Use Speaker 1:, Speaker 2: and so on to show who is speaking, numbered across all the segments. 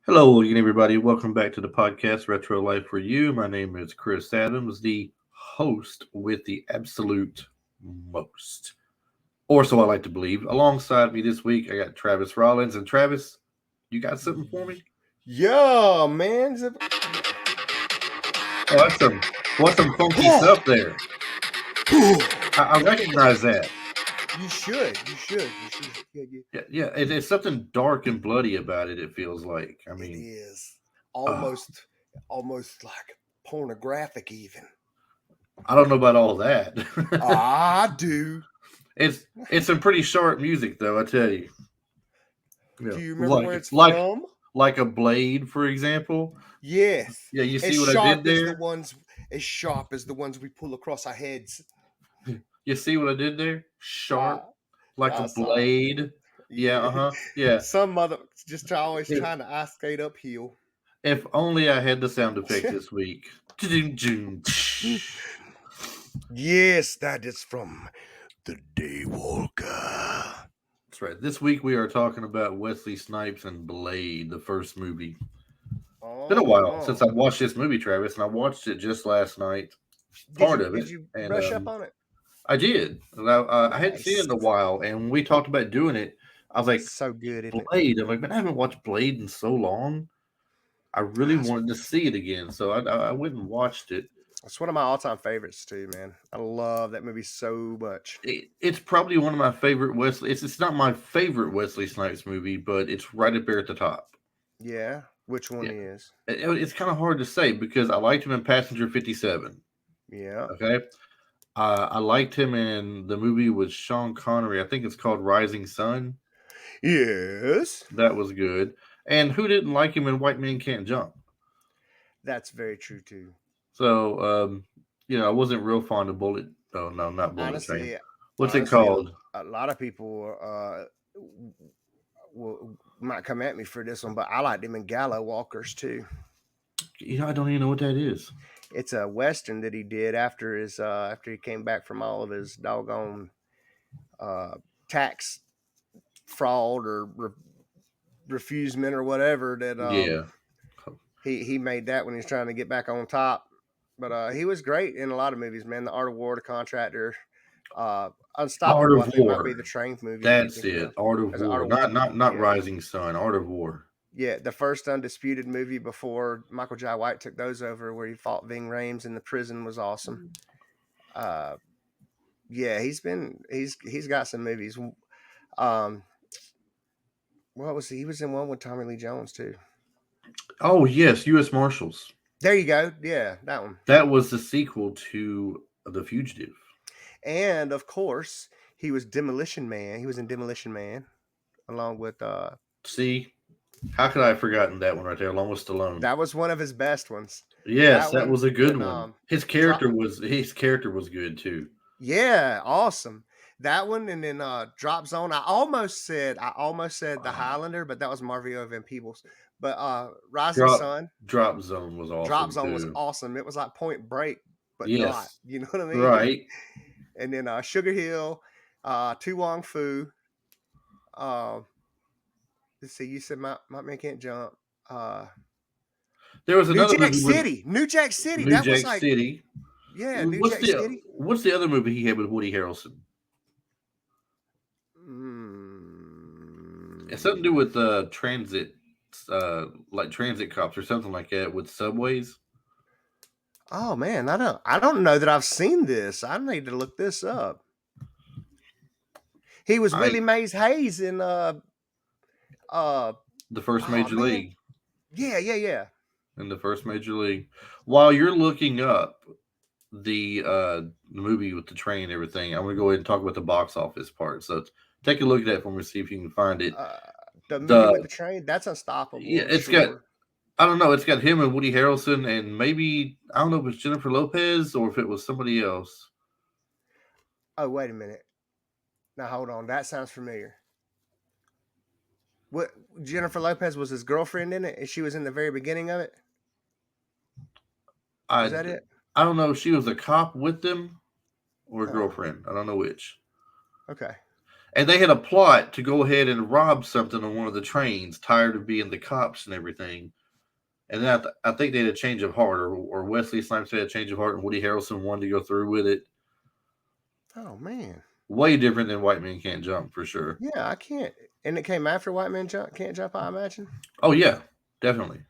Speaker 1: Hello again, everybody. Welcome back to the podcast Retro Life for You. My name is Chris Adams, the host with the absolute most, or so I like to believe. Alongside me this week, I got Travis Rollins. And Travis, you got something for me?
Speaker 2: Yeah, man.
Speaker 1: Oh, that's some funky stuff there. I recognize that.
Speaker 2: You should. You should. You should.
Speaker 1: Yeah. It's something dark and bloody about it. It feels like. I
Speaker 2: It
Speaker 1: mean,
Speaker 2: is
Speaker 1: uh,
Speaker 2: almost like pornographic, even.
Speaker 1: I don't know about all that.
Speaker 2: I do.
Speaker 1: It's some pretty sharp music, though. I tell you. Yeah,
Speaker 2: Do you remember
Speaker 1: like
Speaker 2: where it's
Speaker 1: like
Speaker 2: from?
Speaker 1: like a blade, for example.
Speaker 2: Yes.
Speaker 1: Yeah, you
Speaker 2: As
Speaker 1: see what I did
Speaker 2: sharp as the
Speaker 1: there?
Speaker 2: ones, as sharp as the ones we pull across our heads.
Speaker 1: You see what I did there?
Speaker 2: I,
Speaker 1: Sharp, like a
Speaker 2: I saw it.
Speaker 1: blade. Yeah,
Speaker 2: Yeah.
Speaker 1: uh-huh. Yeah.
Speaker 2: Some mother just always
Speaker 1: If,
Speaker 2: trying to ice skate uphill.
Speaker 1: if only I had the sound effects this week.
Speaker 2: Yes, that is from the Daywalker.
Speaker 1: That's right. This week we are talking about Wesley Snipes and Blade, the first movie. It's been a while since I
Speaker 2: Oh.
Speaker 1: watched this movie, Travis, and I watched it just last night,
Speaker 2: Did
Speaker 1: part
Speaker 2: you
Speaker 1: of
Speaker 2: did
Speaker 1: it,
Speaker 2: you
Speaker 1: and
Speaker 2: brush up on it?
Speaker 1: I did. I hadn't seen it
Speaker 2: Nice.
Speaker 1: in a while, and when we talked about doing it, I was like,
Speaker 2: So good, isn't it?
Speaker 1: Blade. I'm like, man, I haven't watched Blade in so long. I really
Speaker 2: That's,
Speaker 1: wanted to see it again, so I went and watched it.
Speaker 2: that's one of my all-time favorites too, man. I love that movie so much.
Speaker 1: It's probably one of my favorite Wesley. It's not my favorite Wesley Snipes movie, but it's right up there at the top.
Speaker 2: Yeah. Which one
Speaker 1: Yeah,
Speaker 2: is?
Speaker 1: it's kind of hard to say because I liked him in Passenger 57.
Speaker 2: Yeah.
Speaker 1: Okay, I liked him in the movie with Sean Connery. I think it's called Rising Sun.
Speaker 2: Yes.
Speaker 1: That was good. And who didn't like him in White Men Can't Jump?
Speaker 2: That's very true too.
Speaker 1: So, I wasn't real fond of Bullet. Oh no, not Bullet Train.
Speaker 2: Honestly,
Speaker 1: What's it
Speaker 2: honestly,
Speaker 1: called?
Speaker 2: a lot of people might come at me for this one, but I like them in Gallow Walkers too.
Speaker 1: I don't even know what that is.
Speaker 2: It's a western that he did after he came back from all of his doggone uh, tax fraud or refusement or whatever that
Speaker 1: Yeah.
Speaker 2: he made that when he was trying to get back on top. But he was great in a lot of movies, man. The Art of War, The Contractor,
Speaker 1: Art
Speaker 2: Unstoppable. I
Speaker 1: of
Speaker 2: think might be
Speaker 1: War.
Speaker 2: the train movie that you're
Speaker 1: That's
Speaker 2: thinking
Speaker 1: it.
Speaker 2: of.
Speaker 1: Art of
Speaker 2: As Art
Speaker 1: War.
Speaker 2: of War.
Speaker 1: Not
Speaker 2: Yeah,
Speaker 1: Rising Sun. Art of War.
Speaker 2: yeah. The first undisputed movie before Michael Jai White took those over, where he fought Ving Rhames in the prison, was awesome. Uh, yeah, he's got some movies. Um, what was he? He was in one with Tommy Lee Jones too.
Speaker 1: Oh yes, U.S. Marshals.
Speaker 2: There you go. Yeah, that one.
Speaker 1: That was the sequel to The Fugitive.
Speaker 2: And of course, he was Demolition Man. He was in Demolition Man along with
Speaker 1: See, how could I have forgotten that one right there, along with Stallone?
Speaker 2: that was one of his best ones.
Speaker 1: Yes,
Speaker 2: That
Speaker 1: that
Speaker 2: one
Speaker 1: was a good
Speaker 2: when
Speaker 1: one.
Speaker 2: drop
Speaker 1: His character was good too.
Speaker 2: yeah, awesome. That one and then Drop Zone. I almost said The Highlander, but that was Marvio Van Peebles. But Rising
Speaker 1: Drop
Speaker 2: Sun,
Speaker 1: Drop Zone was
Speaker 2: Drop
Speaker 1: awesome
Speaker 2: Zone was
Speaker 1: too.
Speaker 2: awesome. It was like Point Break, but not.
Speaker 1: Yes,
Speaker 2: You know what I mean?
Speaker 1: right.
Speaker 2: And then Sugar Hill, Tu Wong Fu. Uh, let's see, you said my man can't jump. Uh,
Speaker 1: There was
Speaker 2: New
Speaker 1: another
Speaker 2: Jack
Speaker 1: movie with
Speaker 2: City. New Jack City.
Speaker 1: New
Speaker 2: That was
Speaker 1: Jack
Speaker 2: like,
Speaker 1: City.
Speaker 2: yeah, New
Speaker 1: What's
Speaker 2: Jack
Speaker 1: the
Speaker 2: City.
Speaker 1: What's the other movie he had with Woody Harrelson? It's something to do
Speaker 2: Mm.
Speaker 1: with transit, like transit cops or something like that with subways.
Speaker 2: Oh man, I don't know that I've seen this. I need to look this up. He was
Speaker 1: I
Speaker 2: Willie Mays Hayes in uh
Speaker 1: The first
Speaker 2: oh
Speaker 1: major
Speaker 2: man.
Speaker 1: league
Speaker 2: Yeah.
Speaker 1: in the first major league. While you're looking up the movie with the train and everything, I'm gonna go ahead and talk about the box office part. So take a look at that for me, see if you can find it.
Speaker 2: Uh the movie
Speaker 1: The
Speaker 2: with the train, that's unstoppable,
Speaker 1: Yeah,
Speaker 2: I'm
Speaker 1: it's got,
Speaker 2: sure.
Speaker 1: I don't know, it's got him and Woody Harrelson and maybe I don't know if it's Jennifer Lopez or if it was somebody else.
Speaker 2: Oh, wait a minute. Now hold on. That sounds familiar. What Jennifer Lopez was his girlfriend in it, and she was in the very beginning of it. Was
Speaker 1: I
Speaker 2: that it?
Speaker 1: I don't know if she was a cop with them or a
Speaker 2: Oh,
Speaker 1: girlfriend. I don't know which.
Speaker 2: okay.
Speaker 1: And they had a plot to go ahead and rob something on one of the trains, tired of being the cops and everything. And then I think they had a change of heart, or Wesley Snipes had a change of heart, and Woody Harrelson wanted to go through with it.
Speaker 2: Oh man.
Speaker 1: Way different than White Men Can't Jump, for sure.
Speaker 2: Yeah, I can't. And it came after White Men Can't Jump, I imagine.
Speaker 1: Oh yeah, definitely.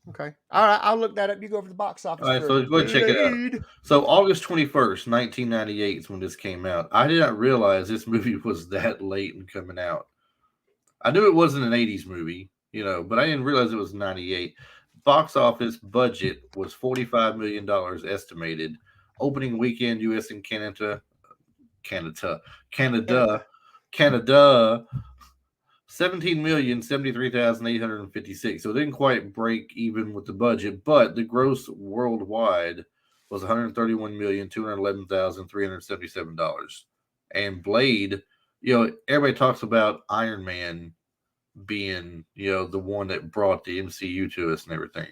Speaker 2: Okay. All right, I'll look that up. You go over the box office
Speaker 1: All right,
Speaker 2: for
Speaker 1: so go ahead and check it out.
Speaker 2: Blade.
Speaker 1: So August 21st, 1998 is when this came out. I did not realize this movie was that late in coming out. I knew it wasn't an 80s movie, but I didn't realize it was 98. Box office budget was $45 million estimated. Opening weekend, U.S. and Canada,
Speaker 2: Canada.
Speaker 1: Canada, 17,073,856. So it didn't quite break even with the budget, but the gross worldwide was $131,211,377. And Blade, everybody talks about Iron Man being, the one that brought the MCU to us and everything.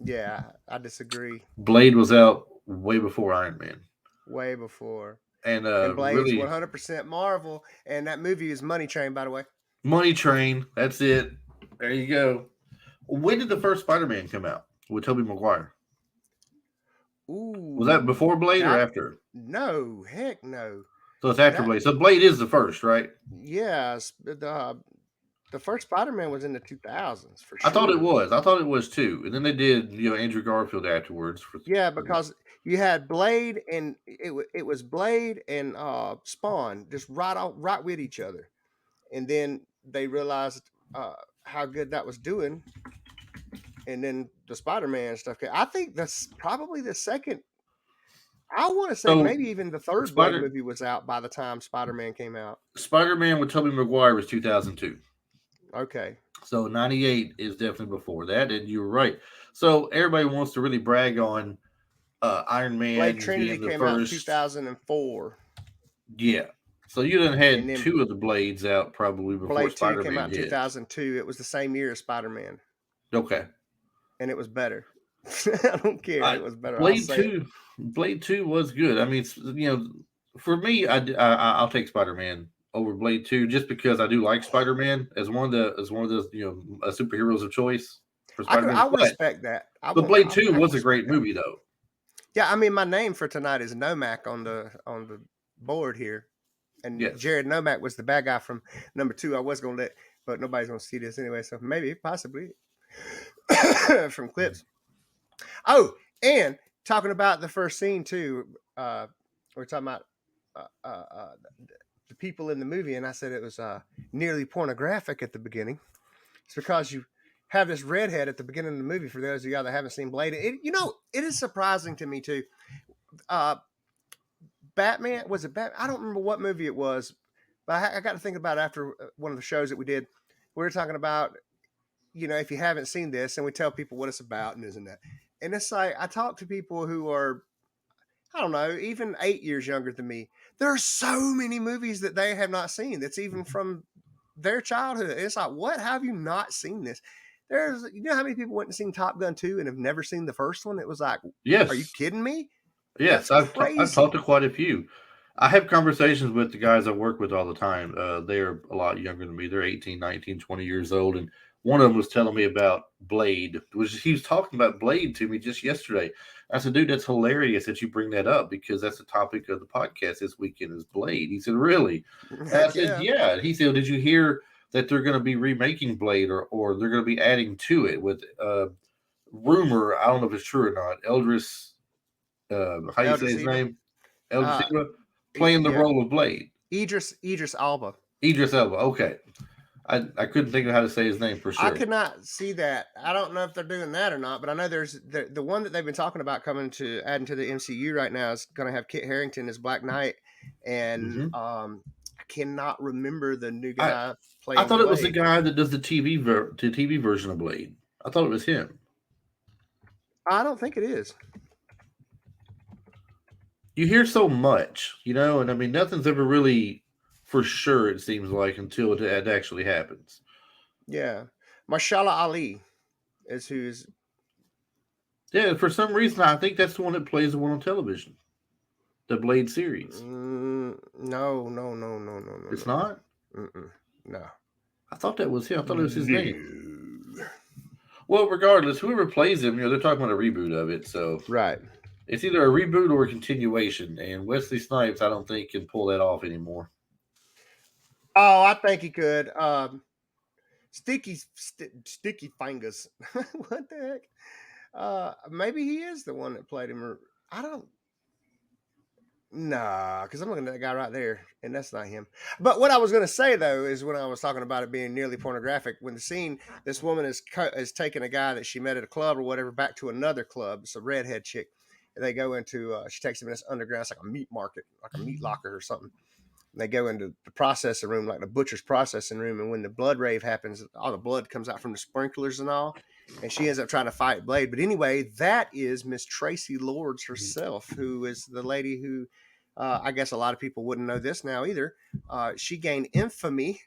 Speaker 2: Yeah, I disagree.
Speaker 1: Blade was out way before Iron Man.
Speaker 2: Way before.
Speaker 1: And
Speaker 2: Blade's
Speaker 1: really
Speaker 2: 100% Marvel, and that movie is Money Train, by the way.
Speaker 1: Money Train, that's it. There you go. When did the first Spider-Man come out with Tobey Maguire?
Speaker 2: Ooh.
Speaker 1: Was that before Blade or after?
Speaker 2: No, heck no.
Speaker 1: So it's after Blade. So Blade is the first, right?
Speaker 2: Yes. The first Spider-Man was in the 2000s, for sure.
Speaker 1: I thought it was too. And then they did, Andrew Garfield afterwards.
Speaker 2: Because you had Blade, and it was Blade and Spawn just right with each other. And then they realized how good that was doing. And then the Spider-Man stuff. I think that's probably the second. I want to say maybe even the third Blade movie was out by the time Spider-Man came out.
Speaker 1: Spider-Man with Tobey Maguire was 2002.
Speaker 2: Okay.
Speaker 1: So 98 is definitely before that, and you were right. So everybody wants to really brag on Iron Man.
Speaker 2: Blade Trinity came out in 2004.
Speaker 1: Yeah. So you done had two of the Blades out probably before
Speaker 2: Blade
Speaker 1: Spider-Man
Speaker 2: 2 came out in 2002. It was the same year as Spider-Man.
Speaker 1: Okay.
Speaker 2: And it was better. I don't care. It was better.
Speaker 1: Blade 2 was good. I mean, for me, I'll take Spider-Man over Blade 2 just because I do like Spider-Man as one of those superheroes of choice for Spider-Man.
Speaker 2: I respect that.
Speaker 1: But Blade 2 was a great movie though.
Speaker 2: Yeah, I mean, my name for tonight is Nomak on the board here. And yes. Jared Nomak was the bad guy from number 2. I was going to but nobody's going to see this anyway. So maybe, possibly from clips. Oh, and talking about the first scene too. We're talking about the people in the movie. And I said it was nearly pornographic at the beginning. It's because you have this redhead at the beginning of the movie. For those of y'all that haven't seen Blade, it is surprising to me too. Batman, was it Batman? I don't remember what movie it was, but I got to think about it after one of the shows that we did. We were talking about, if you haven't seen this, and we tell people what it's about and isn't that. And it's like, I talk to people who are, I don't know, even 8 years younger than me. There are so many movies that they have not seen. That's even from their childhood. It's like, what? How have you not seen this? There's, how many people went and seen Top Gun 2 and have never seen the first one? It was like,
Speaker 1: yes.
Speaker 2: Are you kidding me?
Speaker 1: Yes, I've talked to quite a few. I have conversations with the guys I work with all the time. They're a lot younger than me. They're 18, 19, 20 years old. And one of them was telling me about Blade. He was talking about Blade to me just yesterday. I said, dude, that's hilarious that you bring that up because that's the topic of the podcast this weekend is Blade. He said, really? And I said, yeah. He said, did you hear that they're going to be remaking Blade or they're going to be adding to it with rumor? I don't know if it's true or not. Eldris. How you say his name? Eldris playing the role of Blade.
Speaker 2: Idris Elba.
Speaker 1: Idris Elba. Okay, I couldn't think of how to say his name for sure.
Speaker 2: I could not see that. I don't know if they're doing that or not, but I know there's the one that they've been talking about coming to adding to the MCU right now is going to have Kit Harington as Black Knight, and I cannot remember the new guy playing.
Speaker 1: I thought Blade. It was the guy that does the TV version of Blade. I thought it was him.
Speaker 2: I don't think it is.
Speaker 1: You hear so much, and I mean, nothing's ever really for sure, it seems like, until it actually happens.
Speaker 2: Yeah. Mahershala Ali is who's.
Speaker 1: Yeah, for some reason, I think that's the one that plays the one on television. The Blade series.
Speaker 2: No.
Speaker 1: It's not?
Speaker 2: No.
Speaker 1: I thought that was him. I thought it was his name.
Speaker 2: No.
Speaker 1: Well, regardless, whoever plays him, they're talking about a reboot of it, so
Speaker 2: Right.
Speaker 1: it's either a reboot or a continuation. And Wesley Snipes, I don't think can pull that off anymore.
Speaker 2: Oh, I think he could. Sticky fingers. What the heck? Maybe he is the one that played him. Or I don't. Nah, because I'm looking at that guy right there, and that's not him. But what I was going to say though is when I was talking about it being nearly pornographic, when the scene, this woman is taking a guy that she met at a club or whatever back to another club. It's a redhead chick, and they go into. She takes him in this underground, it's like a meat market, like a meat locker or something. And they go into the processing room, like the butcher's processing room, and when the blood rave happens, all the blood comes out from the sprinklers and all. And she ends up trying to fight Blade. But anyway, that is Miss Tracy Lords herself, who is the lady who I guess a lot of people wouldn't know this now either. She gained infamy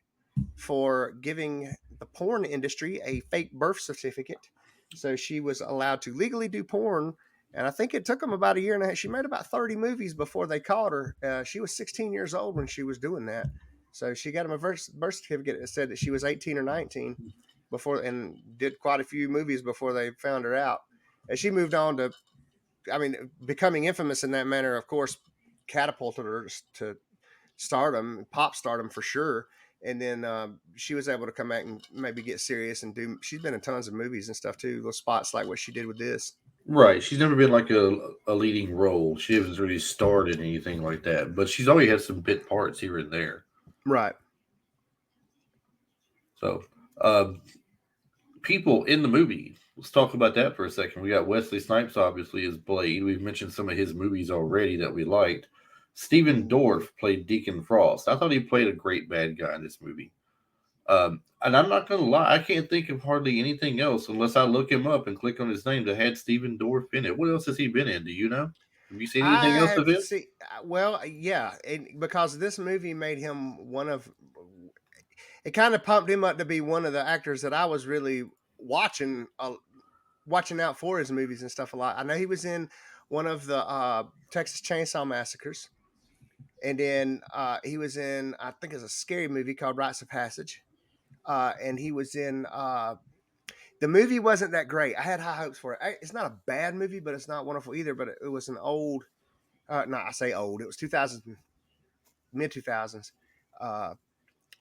Speaker 2: for giving the porn industry a fake birth certificate. So she was allowed to legally do porn. And I think it took them about a year and a half. She made about 30 movies before they caught her. She was 16 years old when she was doing that. So she got him a birth certificate that said that she was 18 or 19 before, and did quite a few movies before they found her out. And she moved on to, I mean, becoming infamous in that manner, of course, catapulted her to stardom, pop stardom for sure. And then she was able to come back and maybe get serious and do. She's been in tons of movies and stuff too. Little spots like what she did with this.
Speaker 1: Right. She's never been like a leading role. She hasn't really starred in anything like that, but she's always had some bit parts here and there.
Speaker 2: Right.
Speaker 1: So, um, people in the movie. Let's talk about that for a second. We got Wesley Snipes, obviously, as Blade. We've mentioned some of his movies already that we liked. Stephen Dorff played Deacon Frost. I thought he played a great bad guy in this movie. And I'm not going to lie, I can't think of hardly anything else unless I look him up and click on his name that had Stephen Dorff in it. What else has he been in? Do you know? Have you seen
Speaker 2: I
Speaker 1: anything else
Speaker 2: have
Speaker 1: of his?
Speaker 2: seen. Well, yeah, because this movie made him one of. It kind of pumped him up to be one of the actors that I was really watching, watching out for his movies and stuff a lot. I know he was in one of the Texas Chainsaw Massacres, and then he was in, I think it's a scary movie called Rites of Passage, and he was in. The movie wasn't that great. I had high hopes for it. It's not a bad movie, but it's not wonderful either. But it was an old. No, I say old. It was 2000, mid 2000s. Uh,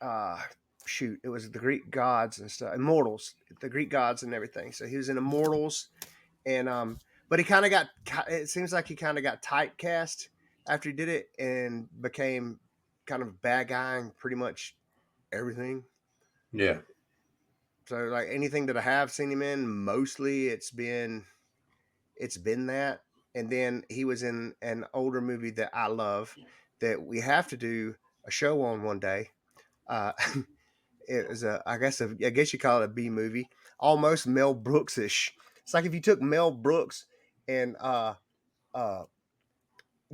Speaker 2: uh, Shoot, it was the Greek gods and stuff, Immortals, the Greek gods and everything. So he was in Immortals, and but he kind of got. It seems like he kind of got typecast after he did it and became kind of a bad guy in pretty much everything.
Speaker 1: Yeah.
Speaker 2: So like anything that I have seen him in, mostly it's been that. And then he was in an older movie that I love that we have to do a show on one day. Uh, it was I guess you call it a B movie, almost Mel Brooks ish. It's like if you took Mel Brooks and uh,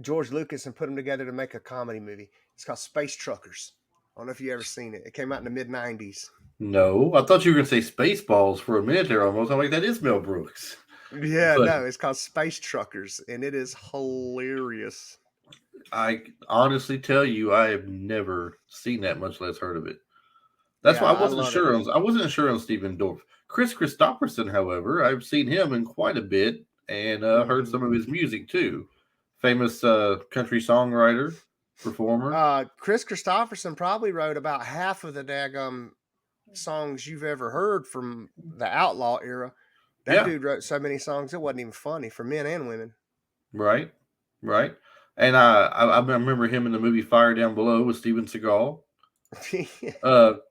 Speaker 2: George Lucas and put them together to make a comedy movie. It's called Space Truckers. I don't know if you ever seen it. It came out in the mid '90s.
Speaker 1: No, I thought you were going to say Spaceballs for a minute there almost. I'm like, that is Mel Brooks.
Speaker 2: Yeah,
Speaker 1: But
Speaker 2: no, it's called Space Truckers, and it is hilarious.
Speaker 1: I honestly tell you, I have never seen that, much less heard of it. That's
Speaker 2: Yeah,
Speaker 1: why I
Speaker 2: I
Speaker 1: wasn't
Speaker 2: love it.
Speaker 1: sure. I wasn't sure on Stephen Dorff. Chris Christopherson, however, I've seen him in quite a bit and heard
Speaker 2: Hmm.
Speaker 1: some of his music too. Famous country songwriter, performer.
Speaker 2: Chris Christopherson probably wrote about half of the daggum songs you've ever heard from the Outlaw era. That
Speaker 1: Yeah,
Speaker 2: dude wrote so many songs it wasn't even funny for men and women.
Speaker 1: right, right. And I remember him in the movie Fire Down Below with Steven Seagal.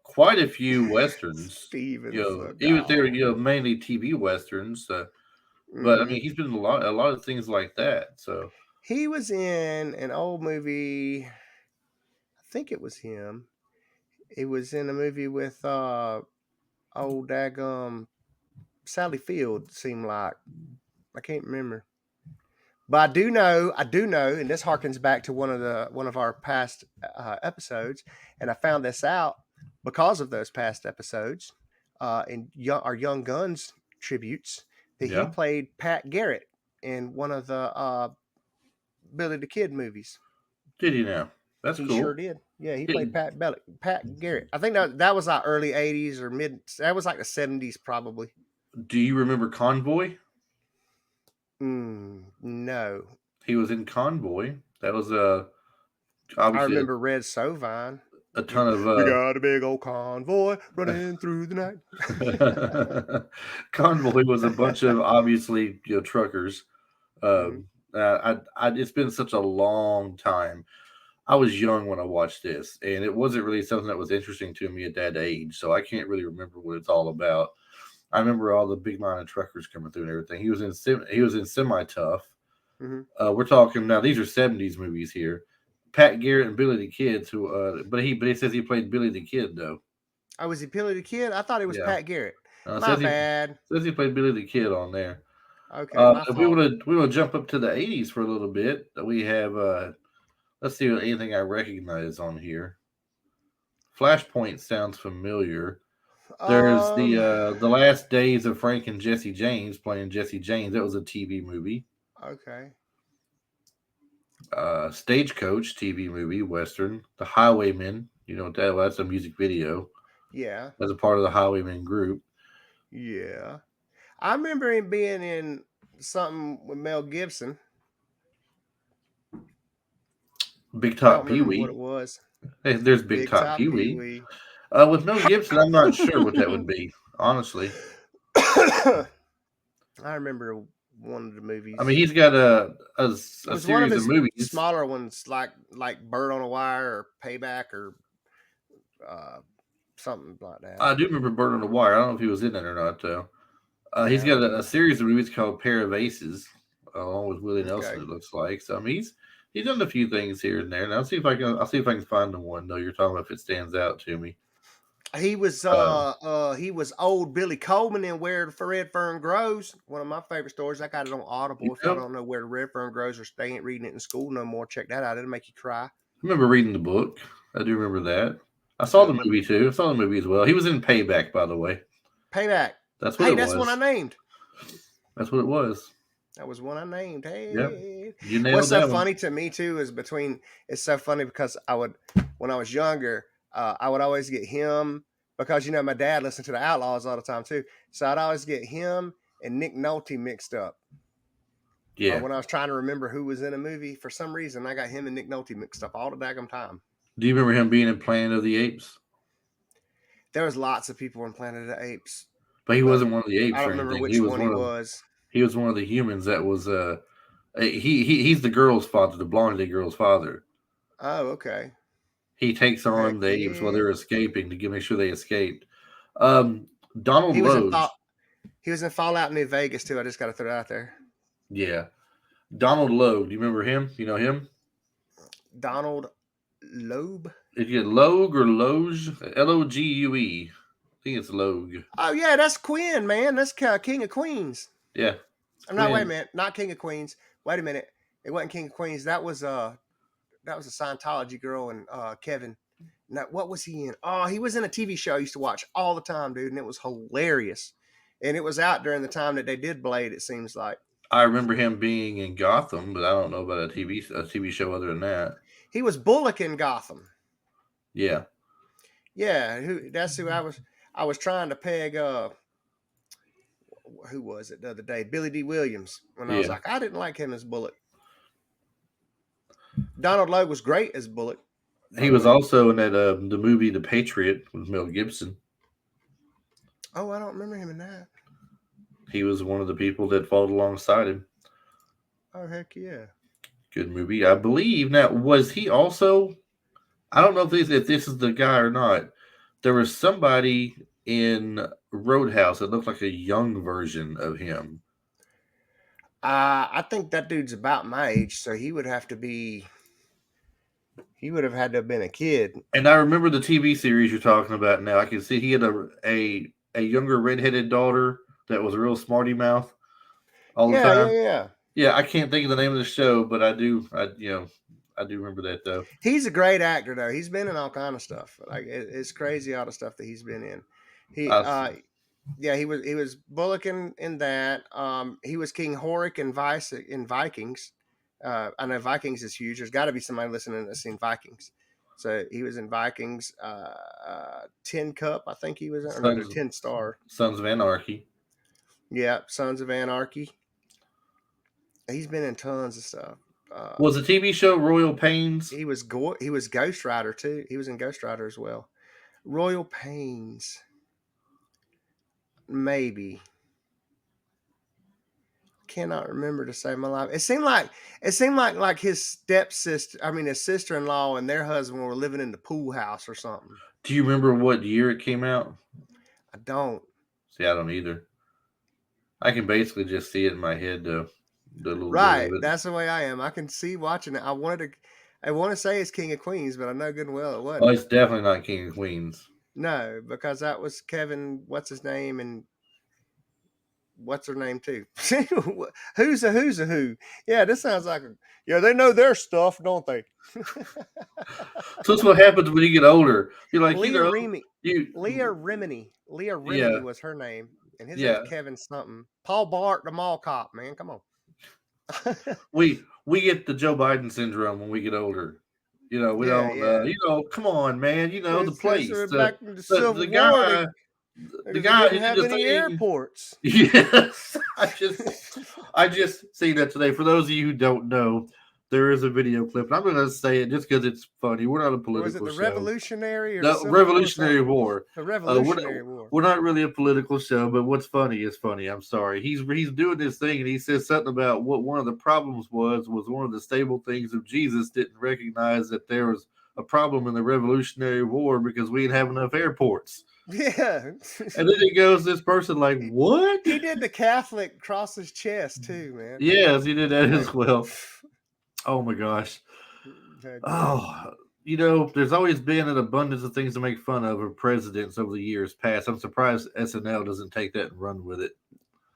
Speaker 1: Quite a few westerns.
Speaker 2: Steven
Speaker 1: Even there,
Speaker 2: Seagal.
Speaker 1: mainly TV westerns. But I
Speaker 2: Hmm.
Speaker 1: mean, he's been in a lot of things like that. So
Speaker 2: He was in an old movie. I think it was him. He was in a movie with old daggum Sally Field. Seemed like I can't remember. But I do know, and this harkens back to one of our past episodes, and I found this out because of those past episodes in our Young Guns tributes that he
Speaker 1: yeah,
Speaker 2: played Pat Garrett in one of the Billy the Kid movies.
Speaker 1: did he now? That's
Speaker 2: He sure
Speaker 1: cool.
Speaker 2: did. Yeah, he played Pat Garrett. I think that was like early '80s or mid. That was like the '70s probably.
Speaker 1: Do you remember Convoy?
Speaker 2: No,
Speaker 1: He was in Convoy. That was
Speaker 2: I
Speaker 1: obviously
Speaker 2: remember Red Sovine.
Speaker 1: a ton
Speaker 2: We
Speaker 1: of
Speaker 2: got a big old convoy running through the night.
Speaker 1: Convoy was a bunch of obviously truckers.
Speaker 2: Hmm.
Speaker 1: It's been such a long time. I was young when I watched this, and it wasn't really something that was interesting to me at that age, so I can't really remember what it's all about. I remember all the big line of truckers coming through and everything. He was in Semi Tough.
Speaker 2: Hmm.
Speaker 1: We're talking now; these are '70s movies here. Pat Garrett and Billy the Kids, who but he says he played Billy the Kid though.
Speaker 2: Oh, was he Billy the Kid? I thought it was
Speaker 1: Yeah,
Speaker 2: Pat Garrett.
Speaker 1: it
Speaker 2: My bad.
Speaker 1: says he played Billy the Kid on there.
Speaker 2: Okay, my
Speaker 1: If we
Speaker 2: fault.
Speaker 1: want to jump up to the '80s for a little bit, we have let's see what anything I recognize on here. Flashpoint sounds familiar. There's
Speaker 2: Um.
Speaker 1: the last days of Frank and Jesse James playing Jesse James. That was a TV movie.
Speaker 2: Okay.
Speaker 1: Stagecoach TV movie Western. The Highwaymen. You know what that? Well, that's a music video.
Speaker 2: Yeah.
Speaker 1: As a part of the Highwaymen group.
Speaker 2: Yeah. I remember him being in something with Mel Gibson.
Speaker 1: Big
Speaker 2: I don't
Speaker 1: Top Pee
Speaker 2: remember what it
Speaker 1: Wee.
Speaker 2: was.
Speaker 1: Hey, there's Big
Speaker 2: Big
Speaker 1: Top
Speaker 2: Top
Speaker 1: Pee
Speaker 2: Pee
Speaker 1: Wee.
Speaker 2: Wee.
Speaker 1: With Mel Gibson, I'm not sure what that would be. Honestly,
Speaker 2: I remember one of the
Speaker 1: I mean
Speaker 2: movies.
Speaker 1: he's got a
Speaker 2: It was one of
Speaker 1: series of
Speaker 2: his
Speaker 1: movies.
Speaker 2: smaller ones, like Bird on a Wire or Payback or uh, something like that.
Speaker 1: I do remember Bird on the Wire. I don't know if he was in it or not though. He's
Speaker 2: Yeah, I
Speaker 1: got
Speaker 2: don't
Speaker 1: a
Speaker 2: know.
Speaker 1: series of movies called Pair of Aces, along with Willie Nelson.
Speaker 2: Okay.
Speaker 1: It looks like. So I mean, he's done a few things here and there. And I'll see if I can find the one though you're talking about if it stands out to me. Uh,
Speaker 2: He was old Billy Coleman in Where the Red Fern Grows. One of my favorite stories. I got it on
Speaker 1: you
Speaker 2: Audible. If y'all
Speaker 1: know,
Speaker 2: don't know Where the Red Fern Grows or they ain't reading it in school no more, check that out. It'll make you cry.
Speaker 1: I remember reading the book. I do remember that. I saw the
Speaker 2: Yep.
Speaker 1: movie too. I saw the movie as well. He was in Payback, by the way.
Speaker 2: Payback.
Speaker 1: That's what
Speaker 2: Hey,
Speaker 1: it
Speaker 2: that's one I
Speaker 1: was.
Speaker 2: named.
Speaker 1: That's what it was.
Speaker 2: That was one I named.
Speaker 1: Yep,
Speaker 2: Hey.
Speaker 1: you
Speaker 2: What's
Speaker 1: nailed
Speaker 2: so
Speaker 1: that one.
Speaker 2: funny to me too is it's so funny because when I was younger, I would always get him because my dad listened to the Outlaws all the time too. So I'd always get him and Nick Nolte mixed up.
Speaker 1: Yeah.
Speaker 2: When I was trying to remember who was in a movie, for some reason I got him and Nick Nolte mixed up all the daggum time.
Speaker 1: Do you remember him being in Planet of the Apes?
Speaker 2: There was lots of people in Planet of the Apes,
Speaker 1: But he
Speaker 2: but
Speaker 1: wasn't one of the
Speaker 2: I
Speaker 1: apes
Speaker 2: don't
Speaker 1: or
Speaker 2: remember
Speaker 1: anything.
Speaker 2: which one he was.
Speaker 1: He was one of the humans that was he's the girl's father, the blonde girl's father.
Speaker 2: Oh, okay.
Speaker 1: He takes
Speaker 2: Heck
Speaker 1: on the apes while
Speaker 2: yeah.
Speaker 1: they're escaping to make sure they escaped. Donald
Speaker 2: He was in
Speaker 1: Logue,
Speaker 2: He was in Fallout New Vegas too. I just got to throw that out there.
Speaker 1: yeah. Donald Logue, do you remember him? You know him?
Speaker 2: Donald Loeb.
Speaker 1: Is it Logue or Loge? Logue. I think it's Logue.
Speaker 2: Oh yeah, that's Quinn, man. That's King of Queens.
Speaker 1: Yeah.
Speaker 2: No, wait a
Speaker 1: Quinn.
Speaker 2: minute, not King of Queens. Wait a minute, it wasn't King of Queens. That was a Scientology girl and Kevin. Now, what was he in? Oh, he was in a TV show I used to watch all the time, dude, and it was hilarious. And it was out during the time that they did Blade. It seems like
Speaker 1: I remember him being in Gotham, but I don't know about a TV show other than that.
Speaker 2: he was Bullock in Gotham.
Speaker 1: Yeah.
Speaker 2: Yeah, that's who I was. I was trying to peg. Who was it the other day? Billy D. Williams. When I was
Speaker 1: Yeah.
Speaker 2: like, I didn't like him as Bullock. Donald Logue was great as Bullock, by
Speaker 1: He
Speaker 2: the
Speaker 1: was
Speaker 2: way.
Speaker 1: also in that the movie The Patriot with Mel Gibson.
Speaker 2: Oh, I don't remember him in that.
Speaker 1: He was one of the people that fought alongside him.
Speaker 2: Oh, heck yeah.
Speaker 1: Good movie, I believe. Now, was he also? I don't know if this is the guy or not. There was somebody in Roadhouse that looked like a young version of him.
Speaker 2: I think that dude's about my age, so he would have to be. He would have had to have been a kid.
Speaker 1: And I remember the TV series you're talking about now. I can see he had a younger redheaded daughter that was a real smarty mouth all the
Speaker 2: Yeah, yeah,
Speaker 1: time.
Speaker 2: yeah.
Speaker 1: Yeah, I can't think of the name of the show, but I do. I do remember that though.
Speaker 2: He's a great actor, though. He's been in all kind of stuff. Like it's crazy all the stuff that he's been in. He,
Speaker 1: I,
Speaker 2: yeah, he was Bullock in that. He was King Horik in Vikings. I know Vikings is huge. There's got to be somebody listening that's seen Vikings. So he was in Vikings, Tin Cup, I think he was, or no, the
Speaker 1: Sons,
Speaker 2: 10 Star.
Speaker 1: Sons of Anarchy.
Speaker 2: Yeah, Sons of Anarchy. He's been in tons of stuff.
Speaker 1: Was the TV show Royal Pains?
Speaker 2: He was Ghost Rider too. He was in Ghost Rider as well. Royal Pains, maybe. Cannot remember to save my life. It seemed like his stepsister, I mean his sister-in-law and their husband were living in the pool house or something.
Speaker 1: Do you remember what year it came out?
Speaker 2: I don't.
Speaker 1: See, I don't either. I can basically just see it in my head, the little
Speaker 2: Right,
Speaker 1: bit of it.
Speaker 2: that's the way I am. I can see watching it. I want to say it's King of Queens, but I know good and well it
Speaker 1: Oh,
Speaker 2: wasn't.
Speaker 1: it's definitely not King of Queens.
Speaker 2: No, because that was Kevin, what's his name, and what's her name too? Who's a who? Yeah, this sounds like they know their stuff, don't they?
Speaker 1: So that's what happens when you get older. You're like,
Speaker 2: Leah Remini.
Speaker 1: you
Speaker 2: Leah Remini
Speaker 1: Yeah.
Speaker 2: was her name, and his
Speaker 1: Yeah.
Speaker 2: name's Kevin something. Paul Bart, the mall cop, man, come on.
Speaker 1: we get the Joe Biden syndrome when we get older. We
Speaker 2: Yeah.
Speaker 1: don't. Come on, man. The place.
Speaker 2: Back in the Civil
Speaker 1: The
Speaker 2: War,
Speaker 1: guy.
Speaker 2: they
Speaker 1: The guy
Speaker 2: didn't have any airports.
Speaker 1: Yes, I just seen that today. For those of you who don't know, there is a video clip, and I'm going to say it just because it's funny. We're not a political
Speaker 2: Was it the
Speaker 1: show.
Speaker 2: Revolutionary or
Speaker 1: No, Revolutionary War?
Speaker 2: The Revolutionary War.
Speaker 1: We're not really a political show, but what's funny is funny. I'm sorry. He's doing this thing, and he says something about what one of the problems was one of the stable things of Jesus didn't recognize that there was a problem in the Revolutionary War because we didn't have enough airports.
Speaker 2: Yeah.
Speaker 1: And then it goes, this person like, what?
Speaker 2: He did the Catholic cross his chest too, man.
Speaker 1: Yes, he did that as well. Oh my gosh. Oh, there's always been an abundance of things to make fun of presidents over the years past. I'm surprised SNL doesn't take that and run with it.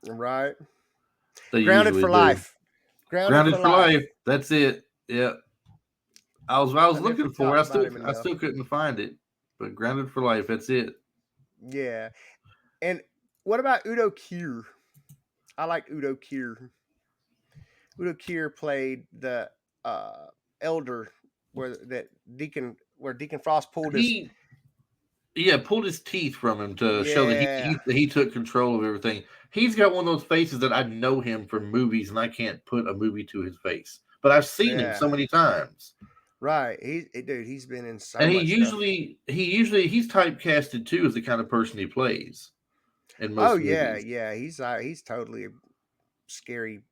Speaker 2: Right.
Speaker 1: They
Speaker 2: Grounded for
Speaker 1: usually do.
Speaker 2: Life.
Speaker 1: Grounded for life. That's it. Yeah. I was looking for it. I still couldn't find it. But Grounded for Life, that's it.
Speaker 2: Yeah. And what about Udo Kier? I like Udo Kier. Udo Kier played the elder where Deacon Frost pulled his
Speaker 1: teeth from him to show that he took control of everything. He's got one of those faces that I know him from movies, and I can't put a movie to his face, but I've seen him so many times.
Speaker 2: Right, he's been in so
Speaker 1: and
Speaker 2: much
Speaker 1: he's typecasted too as the kind of person he plays in most movies.
Speaker 2: Yeah, he's totally a scary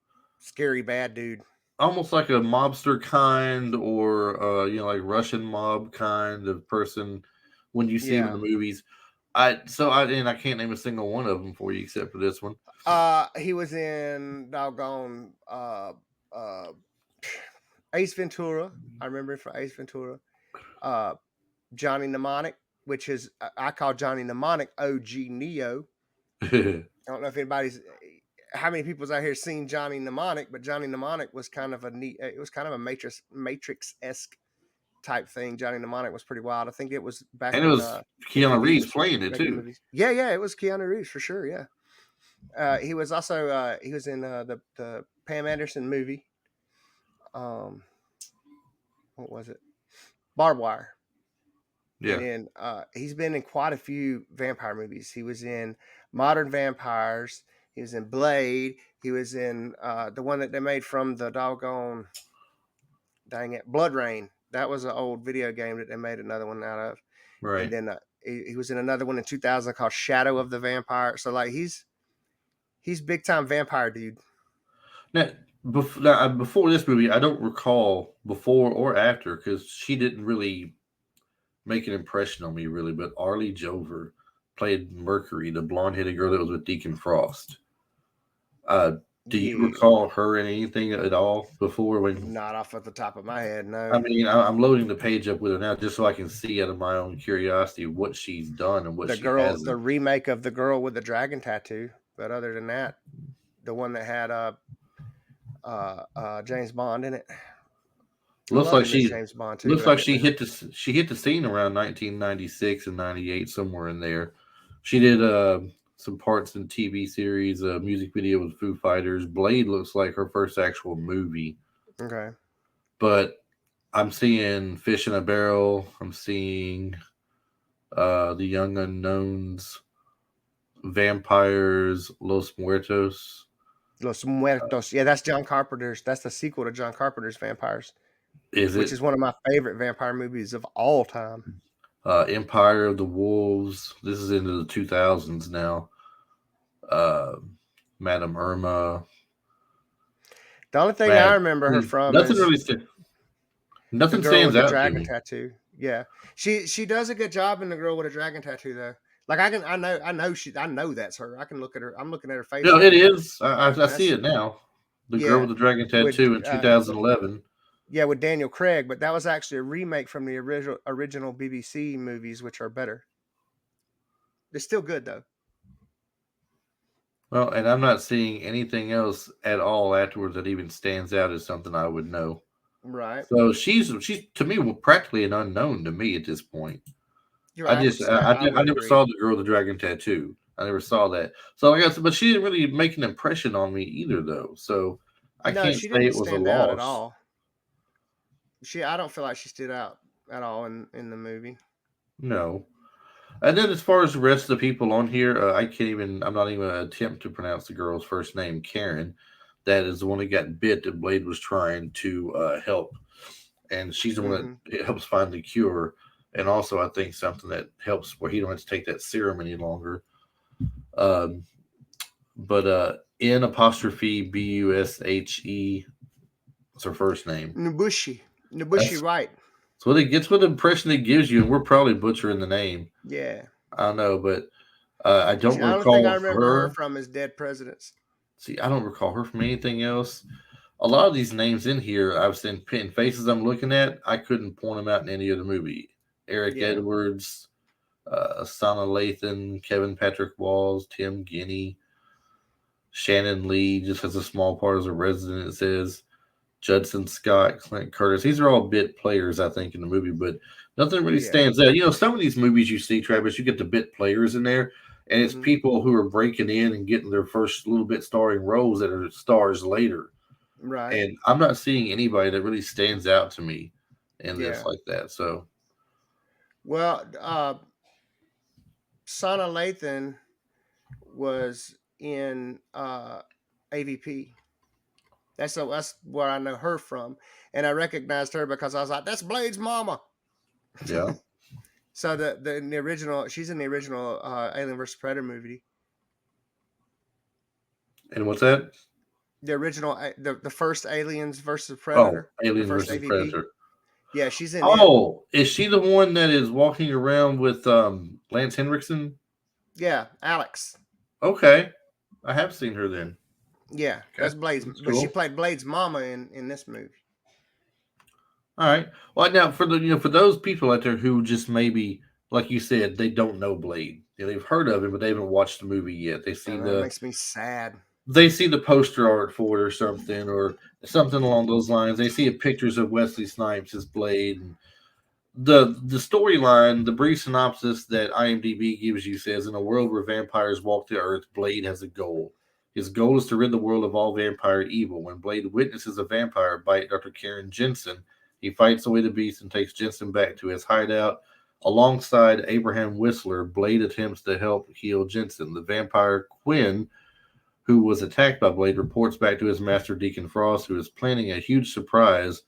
Speaker 2: bad dude.
Speaker 1: Almost like a mobster kind, or like Russian mob kind of person when you see him in the movies. I can't name a single one of them for you except for this one.
Speaker 2: He was in doggone Ace Ventura. I remember him from Ace Ventura. Johnny Mnemonic, which is I call Johnny Mnemonic OG Neo. I don't know if how many people's out here seen Johnny Mnemonic, but Johnny Mnemonic was kind of a Matrix-esque type thing. Johnny Mnemonic was pretty wild. I think it was back
Speaker 1: and it was Keanu Reeves playing it too.
Speaker 2: Movies. Yeah, it was Keanu Reeves for sure. Yeah, he was also he was in the Pam Anderson movie. What was it? Barbed Wire.
Speaker 1: Yeah,
Speaker 2: and he's been in quite a few vampire movies. He was in Modern Vampires. He was in Blade. He was in the one that they made from the doggone, dang it, Blood Rain. That was an old video game that they made another one out of.
Speaker 1: right.
Speaker 2: And then he was in another one in 2000 called Shadow of the Vampire. So like he's big time vampire dude.
Speaker 1: Now, before this movie, I don't recall before or after because she didn't really make an impression on me really. But Arlie Jover played Mercury, the blonde-headed girl that was with Deacon Frost. Do you recall her in anything at all before?
Speaker 2: Not off at the top of my head, no.
Speaker 1: I mean, I'm loading the page up with her now just so I can see out of my own curiosity what she's done and what she has.
Speaker 2: The remake of The Girl with the Dragon Tattoo. But other than that, the one that had James Bond in it.
Speaker 1: Looks like she
Speaker 2: James Bond too.
Speaker 1: Looks like she hit the scene around 1996 and 98, somewhere in there. She did some parts in TV series, a music video with Foo Fighters. Blade looks like her first actual movie.
Speaker 2: Okay.
Speaker 1: But I'm seeing Fish in a Barrel. I'm seeing The Young Unknowns, Vampires, Los Muertos.
Speaker 2: Los Muertos. Yeah, that's John Carpenter's. That's the sequel to John Carpenter's Vampires,
Speaker 1: Is
Speaker 2: which
Speaker 1: it
Speaker 2: is one of my favorite vampire movies of all time.
Speaker 1: Empire of the Wolves? This is into the 2000s now. Uh, Madame Irma.
Speaker 2: The only thing I
Speaker 1: Mad.
Speaker 2: remember her from
Speaker 1: Nothing
Speaker 2: is
Speaker 1: really.
Speaker 2: the
Speaker 1: Nothing
Speaker 2: girl
Speaker 1: stands
Speaker 2: with the
Speaker 1: out to
Speaker 2: dragon
Speaker 1: me.
Speaker 2: tattoo. Yeah, she does a good job in the girl with a dragon tattoo though. Like I know that's her. I can look at her. I'm looking at her face
Speaker 1: No,
Speaker 2: right
Speaker 1: it
Speaker 2: now.
Speaker 1: is. I see
Speaker 2: That's
Speaker 1: it now. The girl
Speaker 2: yeah
Speaker 1: with the dragon
Speaker 2: with
Speaker 1: tattoo in 2011.
Speaker 2: yeah with Daniel Craig, but that was actually a remake from the original BBC movies, which are better. They're still good though.
Speaker 1: Well, and I'm not seeing anything else at all afterwards that even stands out as something I would know.
Speaker 2: Right.
Speaker 1: So she's to me practically an unknown to me at this point.
Speaker 2: You're right. I
Speaker 1: I
Speaker 2: would
Speaker 1: never
Speaker 2: agree.
Speaker 1: saw the girl with the dragon tattoo. I never saw that. So I guess, but she didn't really make an impression on me either, though. So I
Speaker 2: No,
Speaker 1: can't
Speaker 2: she
Speaker 1: say
Speaker 2: didn't
Speaker 1: it was a
Speaker 2: stand out at
Speaker 1: loss.
Speaker 2: all. I don't feel like she stood out at all in the movie.
Speaker 1: No. And then as far as the rest of the people on here, I can't even. I'm not even gonna attempt to pronounce the girl's first name, Karen. That is the one that got bit that Blade was trying to help, and she's the one
Speaker 2: Hmm.
Speaker 1: that helps find the cure, and also I think something that helps where he don't have to take that serum any longer. Um, but N apostrophe Bushe. What's her first name?
Speaker 2: Nobushi, Nobushi
Speaker 1: That's
Speaker 2: Wright.
Speaker 1: so what it gets. What the impression it gives you, and we're probably butchering the name.
Speaker 2: Yeah.
Speaker 1: I don't know, but I don't
Speaker 2: The only thing I
Speaker 1: recall
Speaker 2: remember her
Speaker 1: her.
Speaker 2: from is Dead Presidents.
Speaker 1: See, I don't recall her from anything else. A lot of these names in here, I've seen pin faces I'm looking at. I couldn't point them out in any other movie. Eric
Speaker 2: Yeah.
Speaker 1: Edwards, Sana Lathan, Kevin Patrick Walls, Tim Guinea, Shannon Lee just has a small part as a resident. It says Judson Scott, Clint Curtis. These are all bit players, I think, in the movie, but nothing really
Speaker 2: Yeah.
Speaker 1: stands out. You know, some of these movies you see, Travis, you get the bit players in there, and it's
Speaker 2: Hmm.
Speaker 1: people who are breaking in and getting their first little bit starring roles that are stars later.
Speaker 2: Right.
Speaker 1: And I'm not seeing anybody that really stands out to me in this
Speaker 2: Yeah.
Speaker 1: like that. So,
Speaker 2: Well, Sana Lathan was in AVP. That's where I know her from, and I recognized her because I was like, "That's Blade's mama."
Speaker 1: yeah.
Speaker 2: So the original, she's in the original Alien vs Predator movie.
Speaker 1: And what's that?
Speaker 2: The original, the first Aliens versus
Speaker 1: Oh,
Speaker 2: Predator, the
Speaker 1: Alien
Speaker 2: first
Speaker 1: versus
Speaker 2: AVP.
Speaker 1: Predator.
Speaker 2: Yeah, she's in it.
Speaker 1: Oh, is she the one that is walking around with Lance Henriksen?
Speaker 2: Yeah, Alex.
Speaker 1: Okay. I have seen her then.
Speaker 2: Yeah,
Speaker 1: Okay.
Speaker 2: that's Blade's,
Speaker 1: That's
Speaker 2: but she
Speaker 1: cool.
Speaker 2: played Blade's mama in this movie.
Speaker 1: All right. Well, now for the for those people out there who just maybe, like you said, they don't know Blade. You know, they've heard of him, but they haven't watched the movie yet.
Speaker 2: And that makes me sad.
Speaker 1: They see the poster art for it or something along those lines. They see pictures of Wesley Snipes as Blade. And the storyline, the brief synopsis that IMDb gives you says, in a world where vampires walk the earth, Blade has a goal. His goal is to rid the world of all vampire evil. When Blade witnesses a vampire bite Dr. Karen Jensen, he fights away the beast and takes Jensen back to his hideout. Alongside Abraham Whistler, Blade attempts to help heal Jensen. The vampire Quinn, who was attacked by Blade, reports back to his master Deacon Frost, who is planning a huge surprise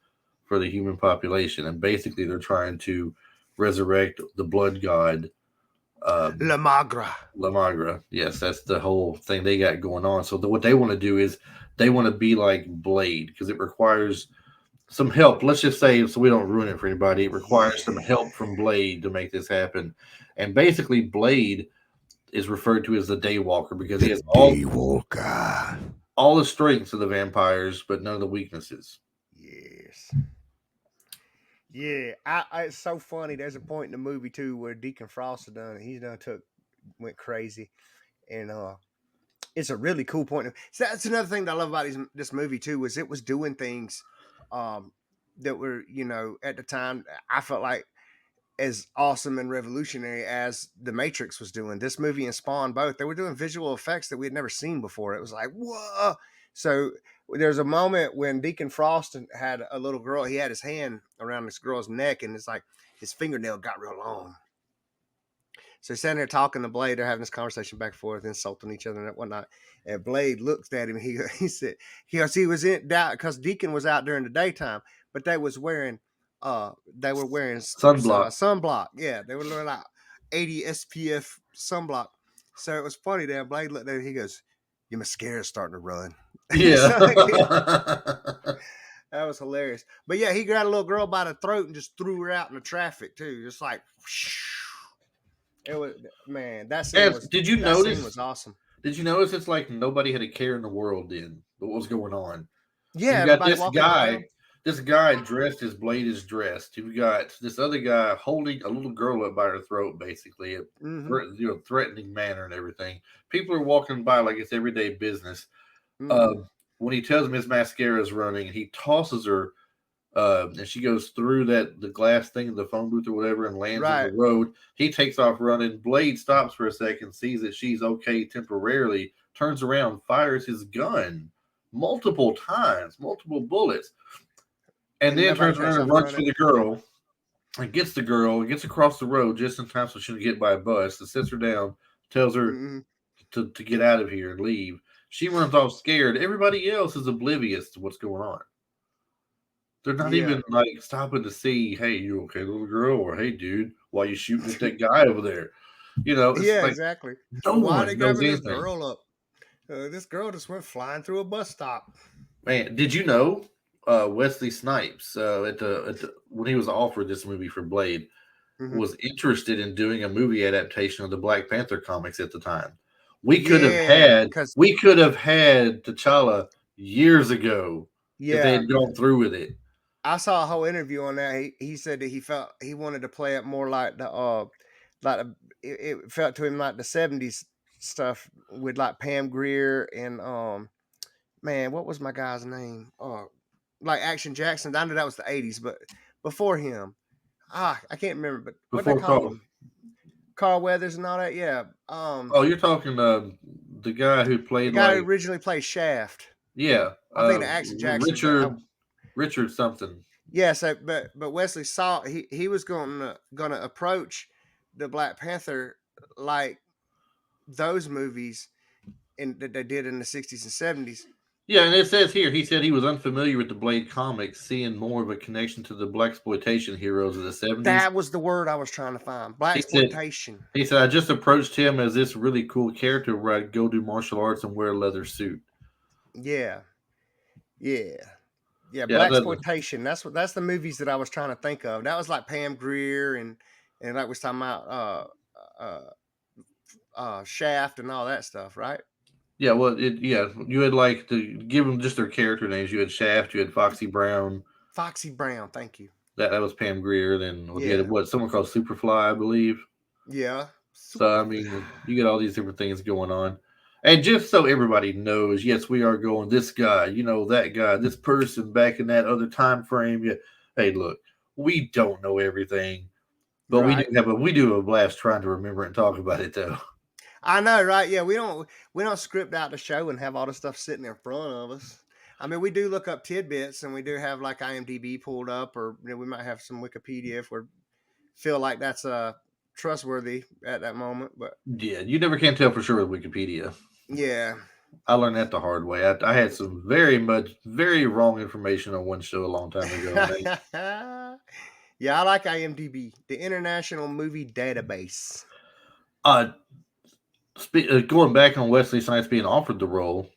Speaker 1: for the human population. And basically, they're trying to resurrect the blood god,
Speaker 2: La Magra.
Speaker 1: Lamagra. Yes, that's the whole thing they got going on. So what they want to do is they want to be like Blade because it requires some help. Let's just say, so we don't ruin it for anybody, it requires some
Speaker 2: Yeah.
Speaker 1: help from Blade to make this happen. And basically, Blade is referred to as the Daywalker because he
Speaker 2: The
Speaker 1: has
Speaker 2: Daywalker.
Speaker 1: all the strengths of the vampires, but none of the weaknesses.
Speaker 2: Yes. Yeah, it's so funny. There's a point in the movie too where Deacon Frost went crazy, and it's a really cool point. So that's another thing that I love about this movie too was it was doing things, um, that were at the time I felt like as awesome and revolutionary as The Matrix was doing. This movie and Spawn both, they were doing visual effects that we had never seen before. It was like, whoa. So there's a moment when Deacon Frost had a little girl. He had his hand around this girl's neck, and it's like his fingernail got real long. So he's sitting there talking to Blade. They're having this conversation back and forth, insulting each other and whatnot. And Blade looks at him. He said, he was in doubt because Deacon was out during the daytime, but they were wearing
Speaker 1: Sunblock.
Speaker 2: sunblock. Yeah, they were wearing like 80 SPF sunblock. So it was funny that Blade looked at him. He goes, "Your mascara's starting to run."
Speaker 1: Yeah.
Speaker 2: That was hilarious. But yeah, he grabbed a little girl by the throat and just threw her out in the traffic too. Just like it was, man, that scene was
Speaker 1: Did you notice?
Speaker 2: Scene was awesome.
Speaker 1: Did you notice it's like nobody had a care in the world then what was going on?
Speaker 2: Yeah,
Speaker 1: You got
Speaker 2: everybody walking around.
Speaker 1: this guy dressed as Blade is dressed. You've got this other guy holding a little girl up by her throat, basically, threatening manner and everything. People are walking by like it's everyday business. When he tells him his mascara is running, he tosses her, and she goes through the glass thing in the phone booth or whatever and lands on the road. He takes off running. Blade stops for a second, sees that she's okay temporarily, turns around, fires his gun multiple times, multiple bullets, and then turns around and runs for the girl and gets the girl and gets across the road just in time so she can get by a bus and sits her down, tells her to get out of here and leave. She runs off scared. Everybody else is oblivious to what's going on. They're not even like stopping to see, hey, you okay, little girl? Or hey, dude, why are you shooting at that guy over there? You know, it's like,
Speaker 2: exactly.
Speaker 1: No
Speaker 2: why
Speaker 1: one
Speaker 2: are they
Speaker 1: knows
Speaker 2: grabbing
Speaker 1: anything.
Speaker 2: this girl up? This girl just went flying through a bus stop.
Speaker 1: Man, did you know Wesley Snipes when he was offered this movie for Blade was interested in doing a movie adaptation of the Black Panther comics at the time? We could have had T'Challa years ago if they had gone through with it.
Speaker 2: I saw a whole interview on that. He said that he felt he wanted to play it more like it felt to him like the 70s stuff with like Pam Grier and man, what was my guy's name? Like Action Jackson. I know that was the 80s, but before him, I can't remember. But what they call him, Carl Weathers and all that. Yeah.
Speaker 1: You're talking the guy who played
Speaker 2: the guy who originally played Shaft.
Speaker 1: Yeah,
Speaker 2: I think the Action Jackson.
Speaker 1: Richard something.
Speaker 2: Yeah. So, but Wesley saw he was gonna approach the Black Panther like those movies that they did in the 60s and 70s.
Speaker 1: Yeah, and it says here, he said he was unfamiliar with the Blade comics, seeing more of a connection to the blaxploitation heroes of the 70s.
Speaker 2: That was the word I was trying to find. Blaxploitation.
Speaker 1: He said, I just approached him as this really cool character where I'd go do martial arts and wear a leather suit.
Speaker 2: Yeah. Blaxploitation. That's the movies that I was trying to think of. That was like Pam Grier and like was talking about Shaft and all that stuff, right?
Speaker 1: Yeah, well, you had like to give them just their character names. You had Shaft, you had Foxy Brown.
Speaker 2: Foxy Brown, thank you.
Speaker 1: That was Pam Grier. Then you had someone called Superfly, I believe.
Speaker 2: Yeah.
Speaker 1: So I mean, you get all these different things going on, and just so everybody knows, yes, we are going this guy, that guy, this person back in that other time frame. Yeah, hey, look, we don't know everything, but we do have a blast trying to remember and talk about it, though.
Speaker 2: I know, right? Yeah, we don't script out the show and have all the stuff sitting in front of us. I mean, we do look up tidbits, and we do have like IMDb pulled up, or we might have some Wikipedia if we feel like that's trustworthy at that moment. But
Speaker 1: yeah, you never can tell for sure with Wikipedia.
Speaker 2: Yeah,
Speaker 1: I learned that the hard way. I had some very wrong information on one show a long time ago.
Speaker 2: Yeah, I like IMDb, the International Movie Database.
Speaker 1: Going back on Wesley Snipes being offered the role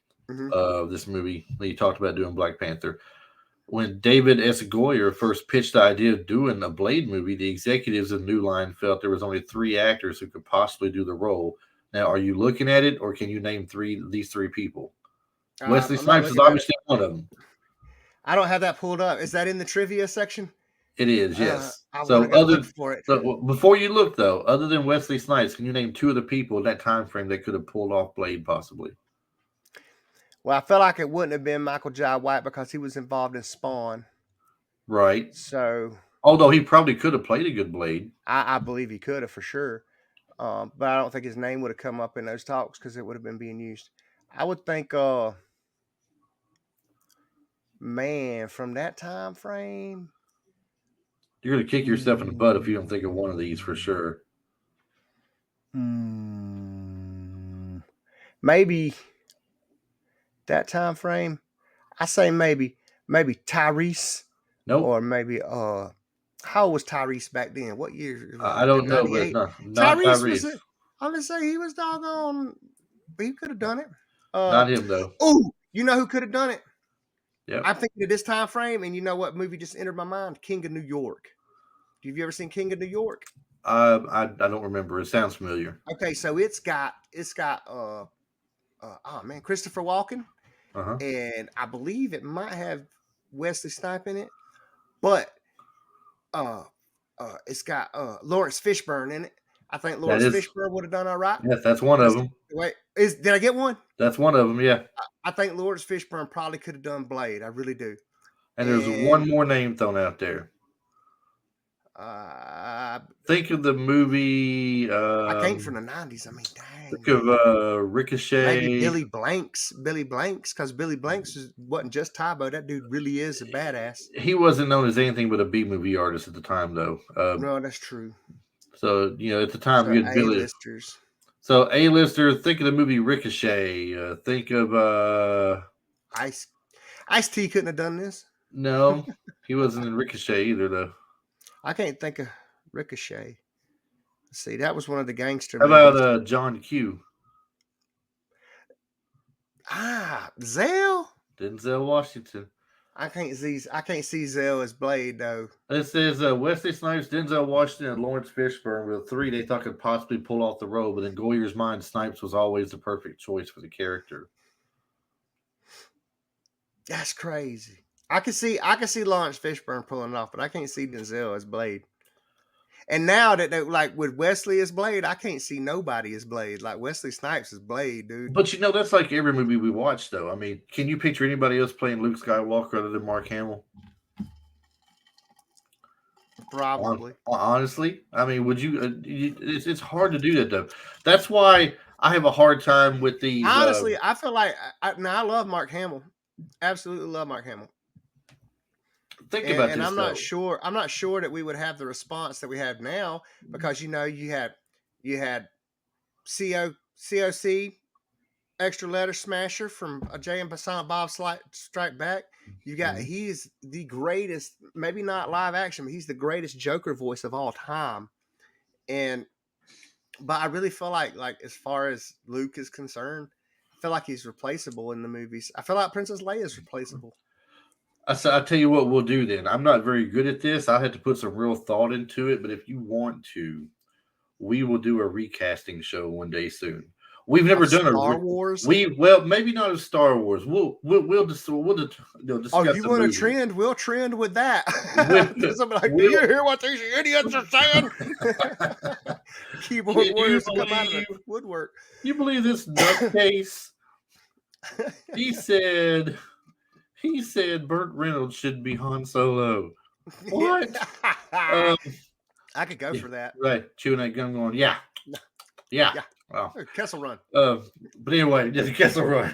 Speaker 1: of this movie that you talked about doing Black Panther, when David S. Goyer first pitched the idea of doing a Blade movie, the executives of New Line felt there was only 3 actors who could possibly do the role. Now, are you looking at it, or can you name these three people? Wesley Snipes is obviously one of them.
Speaker 2: I don't have that pulled up. Is that in the trivia section?
Speaker 1: It is, yes.
Speaker 2: I want to look for it.
Speaker 1: So before you look, though, other than Wesley Snipes, can you name 2 of the people in that time frame that could have pulled off Blade, possibly?
Speaker 2: Well, I felt like it wouldn't have been Michael Jai White because he was involved in Spawn.
Speaker 1: Right.
Speaker 2: So,
Speaker 1: although he probably could have played a good Blade.
Speaker 2: I believe he could have for sure. But I don't think his name would have come up in those talks because it would have been being used. I would think Man, from that time frame,
Speaker 1: You're going to kick yourself in the butt if you don't think of one of these for sure.
Speaker 2: Maybe that time frame. I say maybe Tyrese.
Speaker 1: Nope.
Speaker 2: Or maybe how old was Tyrese back then? What year was
Speaker 1: I
Speaker 2: it?
Speaker 1: don't know, but
Speaker 2: 98?
Speaker 1: not
Speaker 2: Tyrese was
Speaker 1: Tyrese.
Speaker 2: it. I'm gonna say he was doggone. He could have done it.
Speaker 1: Not him though.
Speaker 2: Oh, you know who could have done it?
Speaker 1: Yeah.
Speaker 2: I'm thinking of this time frame, and you know what movie just entered my mind? King of New York. Have you ever seen King of New York?
Speaker 1: I don't remember. It sounds familiar.
Speaker 2: Okay, so it's got oh man, Christopher Walken, and I believe it might have Wesley Snipes in it, but it's got Lawrence Fishburne in it. I think Lawrence Fishburne would have done all right.
Speaker 1: Yes, that's one of them.
Speaker 2: Wait, did I get one?
Speaker 1: That's one of them. Yeah.
Speaker 2: I think Lawrence Fishburne probably could have done Blade. I really do.
Speaker 1: And there's one more name thrown out there. Think of the movie.
Speaker 2: I came from the 90s. I mean, dang.
Speaker 1: Think of Ricochet.
Speaker 2: Maybe Billy Blanks, because Billy Blanks wasn't just Tybo. That dude really is a badass.
Speaker 1: He wasn't known as anything but a B movie artist at the time, though.
Speaker 2: No, that's true.
Speaker 1: So at the time
Speaker 2: so
Speaker 1: you had Billy.
Speaker 2: A-listers.
Speaker 1: So A-lister. Think of the movie Ricochet. Think of
Speaker 2: Ice-T couldn't have done this.
Speaker 1: No, he wasn't in Ricochet either, though.
Speaker 2: I can't think of Ricochet. Let's see, that was one of the gangster
Speaker 1: How
Speaker 2: movies.
Speaker 1: about John Q?
Speaker 2: Zell?
Speaker 1: Denzel Washington.
Speaker 2: I can't see Zell as Blade though.
Speaker 1: It says Wesley Snipes, Denzel Washington, and Lawrence Fishburne were the three they thought could possibly pull off the role, but in Goyer's mind, Snipes was always the perfect choice for the character.
Speaker 2: That's crazy. I can see Lawrence Fishburne pulling it off, but I can't see Denzel as Blade. And now that they, like with Wesley as Blade, I can't see nobody as Blade. Like Wesley Snipes as Blade, dude.
Speaker 1: But that's like every movie we watch, though. I mean, can you picture anybody else playing Luke Skywalker other than Mark Hamill?
Speaker 2: Probably.
Speaker 1: Honestly, I mean, would you? It's hard to do that, though. That's why I have a hard time with these.
Speaker 2: Honestly, I feel like I love Mark Hamill. Absolutely love Mark Hamill.
Speaker 1: Think about this,
Speaker 2: and I'm
Speaker 1: though.
Speaker 2: not sure that we would have the response that we have now because you had COC extra letter smasher from a Jay and Silent Bob Strike Back. You got he's the greatest, maybe not live action, but he's the greatest Joker voice of all time. But I really feel like as far as Luke is concerned, I feel like he's replaceable in the movies. I feel like Princess Leia is replaceable.
Speaker 1: I'll tell you what we'll do then. I'm not very good at this. I had to put some real thought into it, but if you want to, we will do a recasting show one day soon. We've never done
Speaker 2: Star Wars.
Speaker 1: Maybe not a Star Wars. We'll discuss.
Speaker 2: Oh, you want to trend? We'll trend with that. Like, do you hear what these idiots are saying? Keyboard warriors come out of the woodwork.
Speaker 1: You believe this nutcase? He said Burt Reynolds should be Han Solo. What?
Speaker 2: I could go for that.
Speaker 1: Right. Chewing that gum going, yeah. Wow.
Speaker 2: Kessel Run.
Speaker 1: But anyway, just Kessel Run.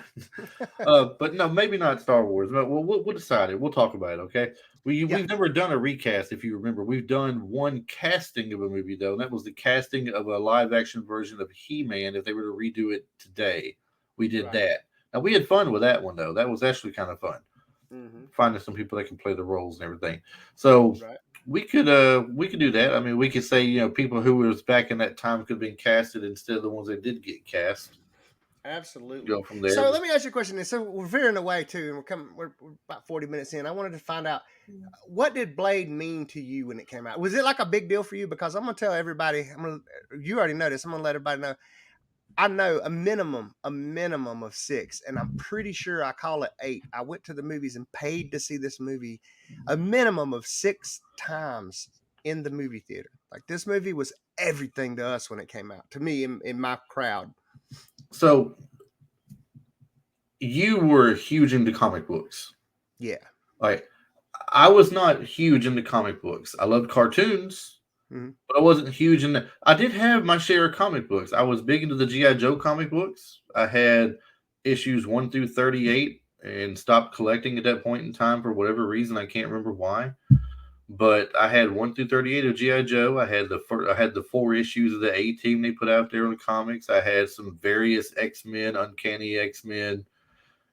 Speaker 1: But no, maybe not Star Wars. But we'll decide it. We'll talk about it, okay? We've never done a recast, if you remember. We've done one casting of a movie, though, and that was the casting of a live-action version of He-Man if they were to redo it today. We did that. Now, we had fun with that one, though. That was actually kind of fun. Finding some people that can play the roles and everything. So we could do that. I mean, we could say, people who was back in that time could have been casted instead of the ones that did get cast.
Speaker 2: Absolutely.
Speaker 1: Go from there.
Speaker 2: So let me ask you a question. So we're veering away too, and we're about 40 minutes in. I wanted to find out, what did Blade mean to you when it came out? Was it like a big deal for you? Because I'm gonna tell everybody. You already know this. I'm gonna let everybody know. I know a minimum of 6, and I'm pretty sure I call it 8. I went to the movies and paid to see this movie a minimum of 6 times in the movie theater. Like, this movie was everything to us when it came out, to me in my crowd.
Speaker 1: So you were huge into comic books.
Speaker 2: Yeah.
Speaker 1: Like, I was not huge into comic books. I loved cartoons. But I wasn't huge in that. I did have my share of comic books. I was big into the G.I. Joe comic books. I had issues 1 through 38 and stopped collecting at that point in time for whatever reason. I can't remember why. But I had 1 through 38 of GI Joe. I had the 4 issues of the A Team they put out there in the comics. I had some various X Men, Uncanny X Men.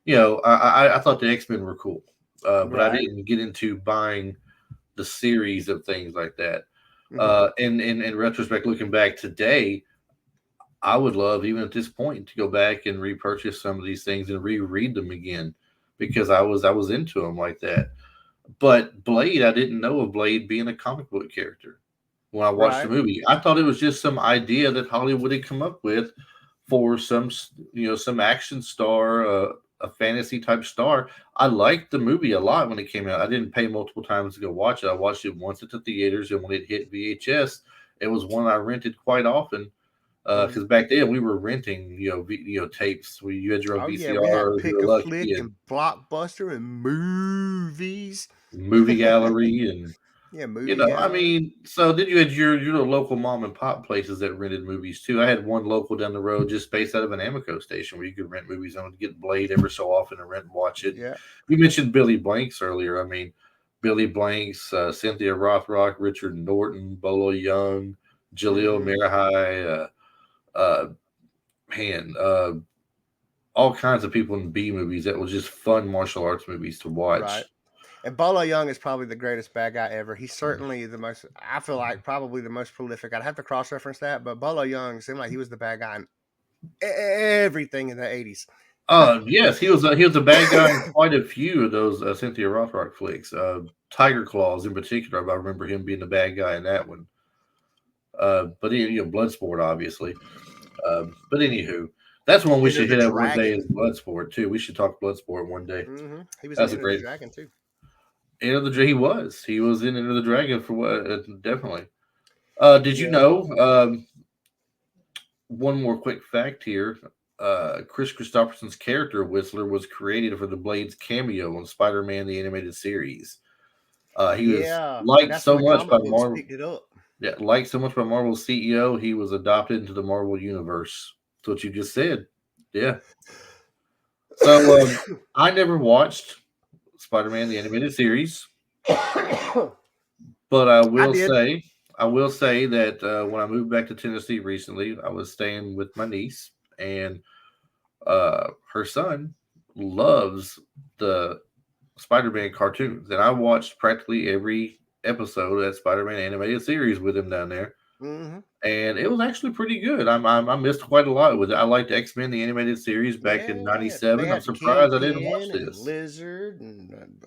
Speaker 1: I thought the X Men were cool, but I
Speaker 2: Right.
Speaker 1: didn't get into buying the series of things like that.
Speaker 2: Hmm.
Speaker 1: In retrospect, looking back today, I would love, even at this point, to go back and repurchase some of these things and reread them again because I was into them like that. But Blade, I didn't know of Blade being a comic book character when I watched the
Speaker 2: Right.
Speaker 1: movie. I thought it was just some idea that Hollywood had come up with for some action star, a fantasy type star. I liked the movie a lot when it came out. I didn't pay multiple times to go watch it. I watched it once at the theaters, and when it hit VHS, it was one I rented quite often.
Speaker 2: Hmm.
Speaker 1: Because back then we were renting, tapes. You had your own
Speaker 2: Oh yeah, we had
Speaker 1: VCR. If you
Speaker 2: Pick
Speaker 1: were
Speaker 2: a
Speaker 1: lucky,
Speaker 2: Flick
Speaker 1: and
Speaker 2: and Blockbuster and movies.
Speaker 1: movie gallery, and
Speaker 2: Yeah, movie
Speaker 1: I
Speaker 2: gallery.
Speaker 1: mean, so then you had your little local mom and pop places that rented movies too. I had one local down the road just based out of an Amico station where you could rent movies. I would get Blade every so often and rent and watch it.
Speaker 2: Yeah.
Speaker 1: You mentioned Billy Blanks earlier. I mean, Billy Blanks, Cynthia Rothrock, Richard Norton, Bolo Young, Jaleel
Speaker 2: Hmm.
Speaker 1: Mirahai, uh, man, all kinds of people in B movies that were just fun martial arts movies to
Speaker 2: Right.
Speaker 1: watch.
Speaker 2: And Bolo Young is probably the greatest bad guy ever. He's certainly the most, I feel like, probably the most prolific. I'd have to cross reference that, but Bolo Young seemed like he was the bad guy in everything in the 80s.
Speaker 1: Yes, he was a bad guy in quite a few of those Cynthia Rothrock flicks. Tiger Claws in particular, I remember him being the bad guy in that one. But Bloodsport, obviously. But anywho, that's one we
Speaker 2: Enter
Speaker 1: should
Speaker 2: the
Speaker 1: hit up one day.
Speaker 2: Dragon.
Speaker 1: Is Bloodsport too? We should talk Bloodsport one day.
Speaker 2: He was in
Speaker 1: That's a
Speaker 2: Enter the
Speaker 1: great.
Speaker 2: Dragon too.
Speaker 1: He was in Enter the Dragon for what? Definitely. Did you
Speaker 2: Yeah.
Speaker 1: know? One more quick fact here. Chris Christopherson's character Whistler was created for the Blade's cameo on Spider-Man the Animated Series. He was
Speaker 2: Yeah. And
Speaker 1: liked
Speaker 2: that's when
Speaker 1: so
Speaker 2: the
Speaker 1: much by
Speaker 2: comic books
Speaker 1: Marvel.
Speaker 2: picked it up.
Speaker 1: Yeah, liked so much by Marvel's CEO, he was adopted into the Marvel universe. That's what you just said. Yeah. So I never watched Spider-Man the Animated Series, but
Speaker 2: I did.
Speaker 1: I will say that when I moved back to Tennessee recently, I was staying with my niece, and her son loves the Spider-Man cartoons, and I watched practically every episode of that Spider-Man animated series with him down there,
Speaker 2: Hmm.
Speaker 1: and it was actually pretty good. I missed quite a lot with it. I liked X-Men the animated series back in
Speaker 2: Yeah. They
Speaker 1: '97. I'm
Speaker 2: had
Speaker 1: surprised I didn't watch
Speaker 2: Kingpin and
Speaker 1: this.
Speaker 2: Lizard and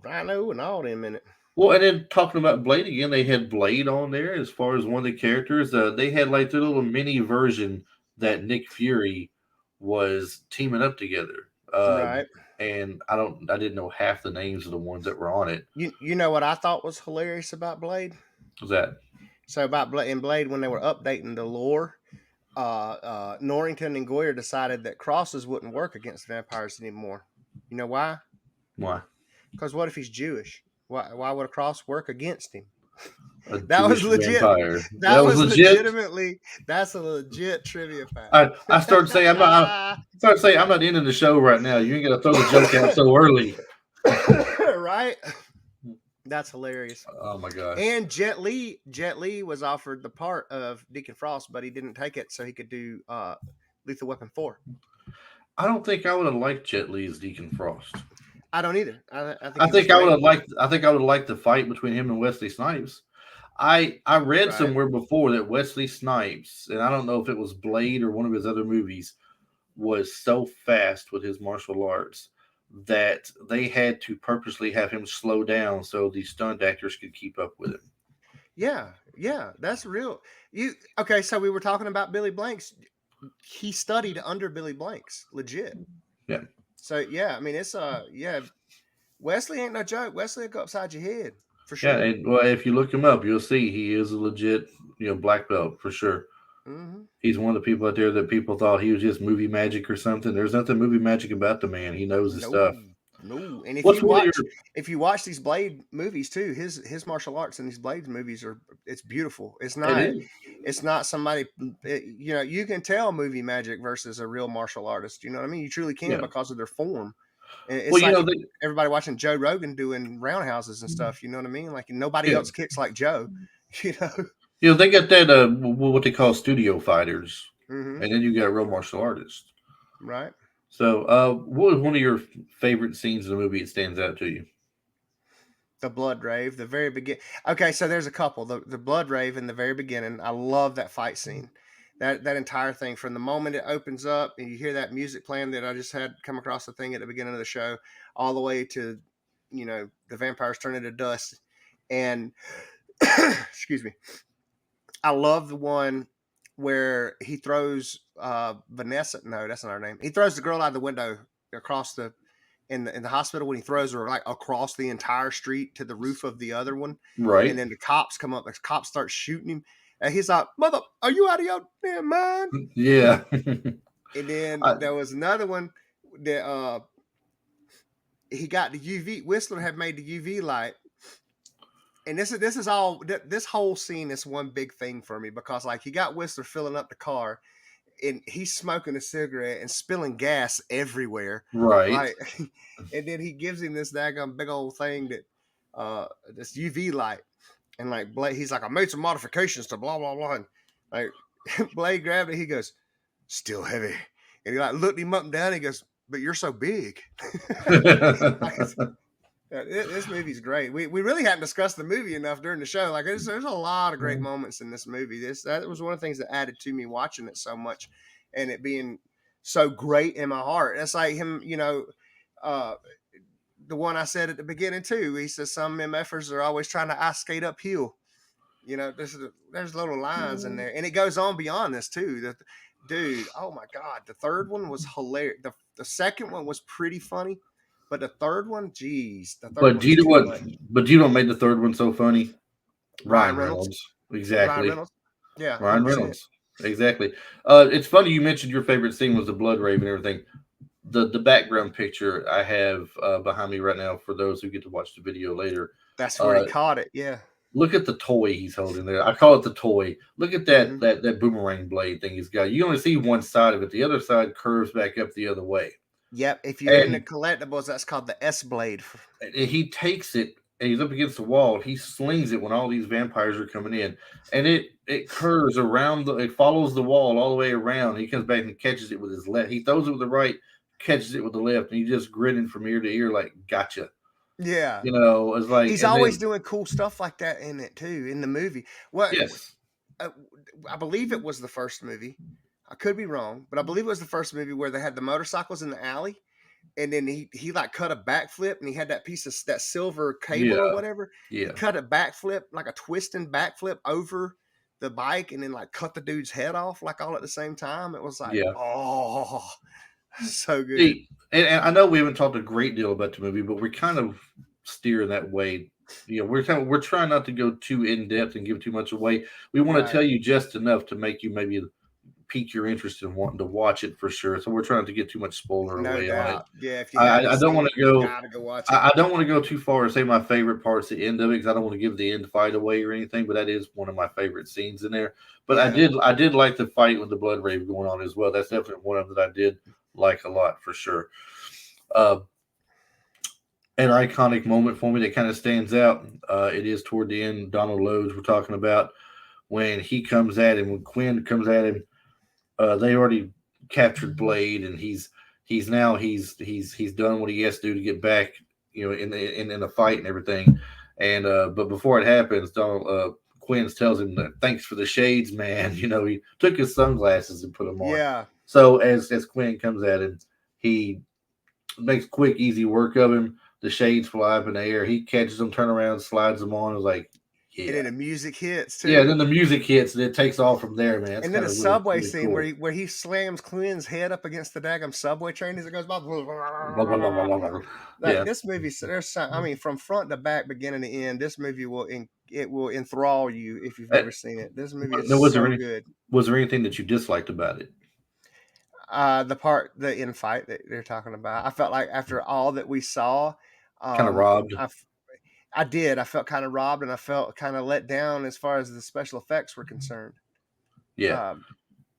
Speaker 2: Rhino and all them in it.
Speaker 1: Well, and then talking about Blade again, they had Blade on there as far as one of the characters. They had like their little mini version that Nick Fury was teaming up together.
Speaker 2: Right.
Speaker 1: And I didn't know half the names of the ones that were on it.
Speaker 2: You know what I thought was hilarious about Blade?
Speaker 1: Was that?
Speaker 2: So about Blade, in Blade, when they were updating the lore, Norrington and Goyer decided that crosses wouldn't work against vampires anymore. You know why?
Speaker 1: Why?
Speaker 2: Because what if he's Jewish? Why would a cross work against him?
Speaker 1: A
Speaker 2: That was
Speaker 1: Jewish
Speaker 2: legit.
Speaker 1: vampire. That
Speaker 2: That
Speaker 1: was
Speaker 2: was
Speaker 1: legit.
Speaker 2: legitimately. That's a legit trivia fact.
Speaker 1: I started saying I'm not ending the show right now. You ain't gonna throw the joke out so early.
Speaker 2: Right? That's hilarious.
Speaker 1: Oh my gosh.
Speaker 2: And Jet Li was offered the part of Deacon Frost, but he didn't take it, so he could do Lethal Weapon 4.
Speaker 1: I don't think I would have liked Jet Li as Deacon Frost.
Speaker 2: I don't either. I think he was
Speaker 1: I think I would have liked the fight between him and Wesley Snipes. I read
Speaker 2: right.
Speaker 1: somewhere before that Wesley Snipes, and I don't know if it was Blade or one of his other movies, was so fast with his martial arts that they had to purposely have him slow down so the stunt actors could keep up with him.
Speaker 2: Yeah, that's real. You okay? So we were talking about Billy Blanks. He studied under Billy Blanks, legit.
Speaker 1: Yeah.
Speaker 2: So yeah, I mean it's yeah. Wesley ain't no joke. Wesley will go upside your head for
Speaker 1: Yeah,
Speaker 2: sure.
Speaker 1: and well, if you look him up, you'll see he is a legit, black belt for sure.
Speaker 2: Hmm.
Speaker 1: He's one of the people out there that people thought he was just movie magic or something. There's nothing movie magic about the man. He knows his
Speaker 2: No,
Speaker 1: stuff.
Speaker 2: no. And
Speaker 1: What's one of your?
Speaker 2: if you watch these Blade movies too, his martial arts in these Blade movies are it's beautiful.
Speaker 1: It is.
Speaker 2: It's not somebody you know you can tell movie magic versus a real martial artist. You know what I mean? You truly can
Speaker 1: Yeah.
Speaker 2: because of their form. It's
Speaker 1: Well,
Speaker 2: like everybody watching Joe Rogan doing roundhouses and stuff. You know what I mean? Like nobody
Speaker 1: yeah,
Speaker 2: else kicks like Joe. You know.
Speaker 1: they got that what they call studio fighters,
Speaker 2: Hmm.
Speaker 1: and then you got real martial artists.
Speaker 2: Right.
Speaker 1: So, what was one of your favorite scenes in the movie that stands out to you?
Speaker 2: The blood rave, the very begin. Okay, so there's a couple. The blood rave in the very beginning. I love that fight scene. That entire thing from the moment it opens up and you hear that music playing that I just had come across the thing at the beginning of the show, all the way to, the vampires turn into dust. And excuse me, I love the one where he throws Vanessa. No, that's not her name. He throws the girl out the window across the in the hospital when he throws her like across the entire street to the roof of the other one, and
Speaker 1: Right?
Speaker 2: then the cops come up. The cops start shooting him, and he's like, "Mother, are you out of your damn mind?"
Speaker 1: Yeah.
Speaker 2: And then
Speaker 1: I,
Speaker 2: there was another one that he got the UV. Whistler had made the UV light, and this is all this whole scene is one big thing for me because like he got Whistler filling up the car and he's smoking a cigarette and spilling gas everywhere.
Speaker 1: right.
Speaker 2: Like, and then he gives him this daggone big old thing that, this UV light, and like Blade, he's like, I made some modifications to blah blah blah, and like Blade grabbed it, he goes, still heavy, and he like looked him up and down, and he goes, but you're so big. Like, this movie's great. We really hadn't discussed the movie enough during the show. Like there's a lot of great moments in this movie. That was one of the things that added to me watching it so much, and it being so great in my heart. It's like him, uh, the one I said at the beginning too. He says some MFers are always trying to ice skate uphill. There's little lines in there, and it goes on beyond this too. Dude, oh my god, the third one was hilarious. The second one was pretty funny. But the third one, geez, the third
Speaker 1: but do
Speaker 2: one's
Speaker 1: you know
Speaker 2: too
Speaker 1: what?
Speaker 2: much.
Speaker 1: But do you know what made the third one so funny?
Speaker 2: Ryan
Speaker 1: Ryan
Speaker 2: Reynolds.
Speaker 1: Reynolds.
Speaker 2: Ryan
Speaker 1: Exactly.
Speaker 2: Reynolds. Yeah,
Speaker 1: Ryan
Speaker 2: 100%.
Speaker 1: Reynolds. Exactly. It's funny you mentioned your favorite scene was the blood rave and everything. The background picture I have behind me right now for those who get to watch the video later.
Speaker 2: That's where he
Speaker 1: Uh,
Speaker 2: caught it. Yeah.
Speaker 1: Look at the toy he's holding there. I call it the toy. Look at that
Speaker 2: Hmm.
Speaker 1: that that boomerang blade thing he's got. You only see one side of it. The other side curves back up the other way.
Speaker 2: Yep. If you're into
Speaker 1: And
Speaker 2: collectibles, that's called the S Blade.
Speaker 1: he takes it and he's up against the wall. He slings it when all these vampires are coming in, and it curves around. It follows the wall all the way around. He comes back and catches it with his left. He throws it with the right, catches it with the left, and he's just grinning from ear to ear like, "Gotcha."
Speaker 2: Yeah.
Speaker 1: It's like,
Speaker 2: He's
Speaker 1: and
Speaker 2: always
Speaker 1: then
Speaker 2: doing cool stuff like that in it too, in the movie. What
Speaker 1: yes,
Speaker 2: uh, I believe it was the first movie. I could be wrong, but I believe it was the first movie where they had the motorcycles in the alley, and then he like cut a backflip, and he had that piece of that silver cable or
Speaker 1: yeah,
Speaker 2: whatever. He
Speaker 1: yeah,
Speaker 2: cut a backflip, like a twisting backflip over the bike, and then like cut the dude's head off, like all at the same time. It was like,
Speaker 1: yeah.
Speaker 2: oh, so good.
Speaker 1: See, and I know we haven't talked a great deal about the movie, but we're kind of steering that way. We're trying not to go too in depth and give too much away. We want to
Speaker 2: Right.
Speaker 1: tell you just enough to make you maybe pique your interest in wanting to watch it for sure. So we're trying to get too much spoiler
Speaker 2: No
Speaker 1: away on it.
Speaker 2: doubt. Yeah, if you haven't
Speaker 1: I don't
Speaker 2: seen
Speaker 1: want
Speaker 2: it,
Speaker 1: to
Speaker 2: you
Speaker 1: go.
Speaker 2: gotta go watch it.
Speaker 1: I don't want to go too far and say my favorite part's the end of it because I don't want to give the end fight away or anything. But that is one of my favorite scenes in there. But
Speaker 2: Yeah.
Speaker 1: I did like the fight with the blood rave going on as well. That's definitely one of them that I did like a lot for sure. Uh, an iconic moment for me that kind of stands out. It is toward the end. Donald Lowe's we're talking about when he comes at him. When Quinn comes at him, they already captured Blade, and he's done what he has to do to get back. In the fight and everything. And but before it happens, Donald Quinn tells him that thanks for the shades, man. He took his sunglasses and put them on.
Speaker 2: Yeah.
Speaker 1: So as Quinn comes at him, he makes quick, easy work of him. The shades fly up in the air. He catches them, turn around, slides them on. I was like,
Speaker 2: And
Speaker 1: yeah.
Speaker 2: then the music hits
Speaker 1: Yeah,
Speaker 2: too.
Speaker 1: then the music hits and it takes off from there, man. It's
Speaker 2: And then
Speaker 1: kind
Speaker 2: the
Speaker 1: of really,
Speaker 2: subway
Speaker 1: really
Speaker 2: scene where
Speaker 1: cool.
Speaker 2: he slams Quinn's head up against the daggum subway train as it goes by.
Speaker 1: Blah, blah, blah, blah, blah, blah.
Speaker 2: Like
Speaker 1: Yeah.
Speaker 2: this movie, I mean, from front to back, beginning to end, this movie it will enthrall you if you've
Speaker 1: Uh,
Speaker 2: never seen it. This movie is
Speaker 1: Now,
Speaker 2: so good.
Speaker 1: was there anything that you disliked about it?
Speaker 2: The infight that they're talking about, I felt like after all that we saw,
Speaker 1: Kind of
Speaker 2: um,
Speaker 1: robbed?
Speaker 2: I I did. I felt kind of robbed, and I felt kind of let down as far as the special effects were concerned.
Speaker 1: Yeah.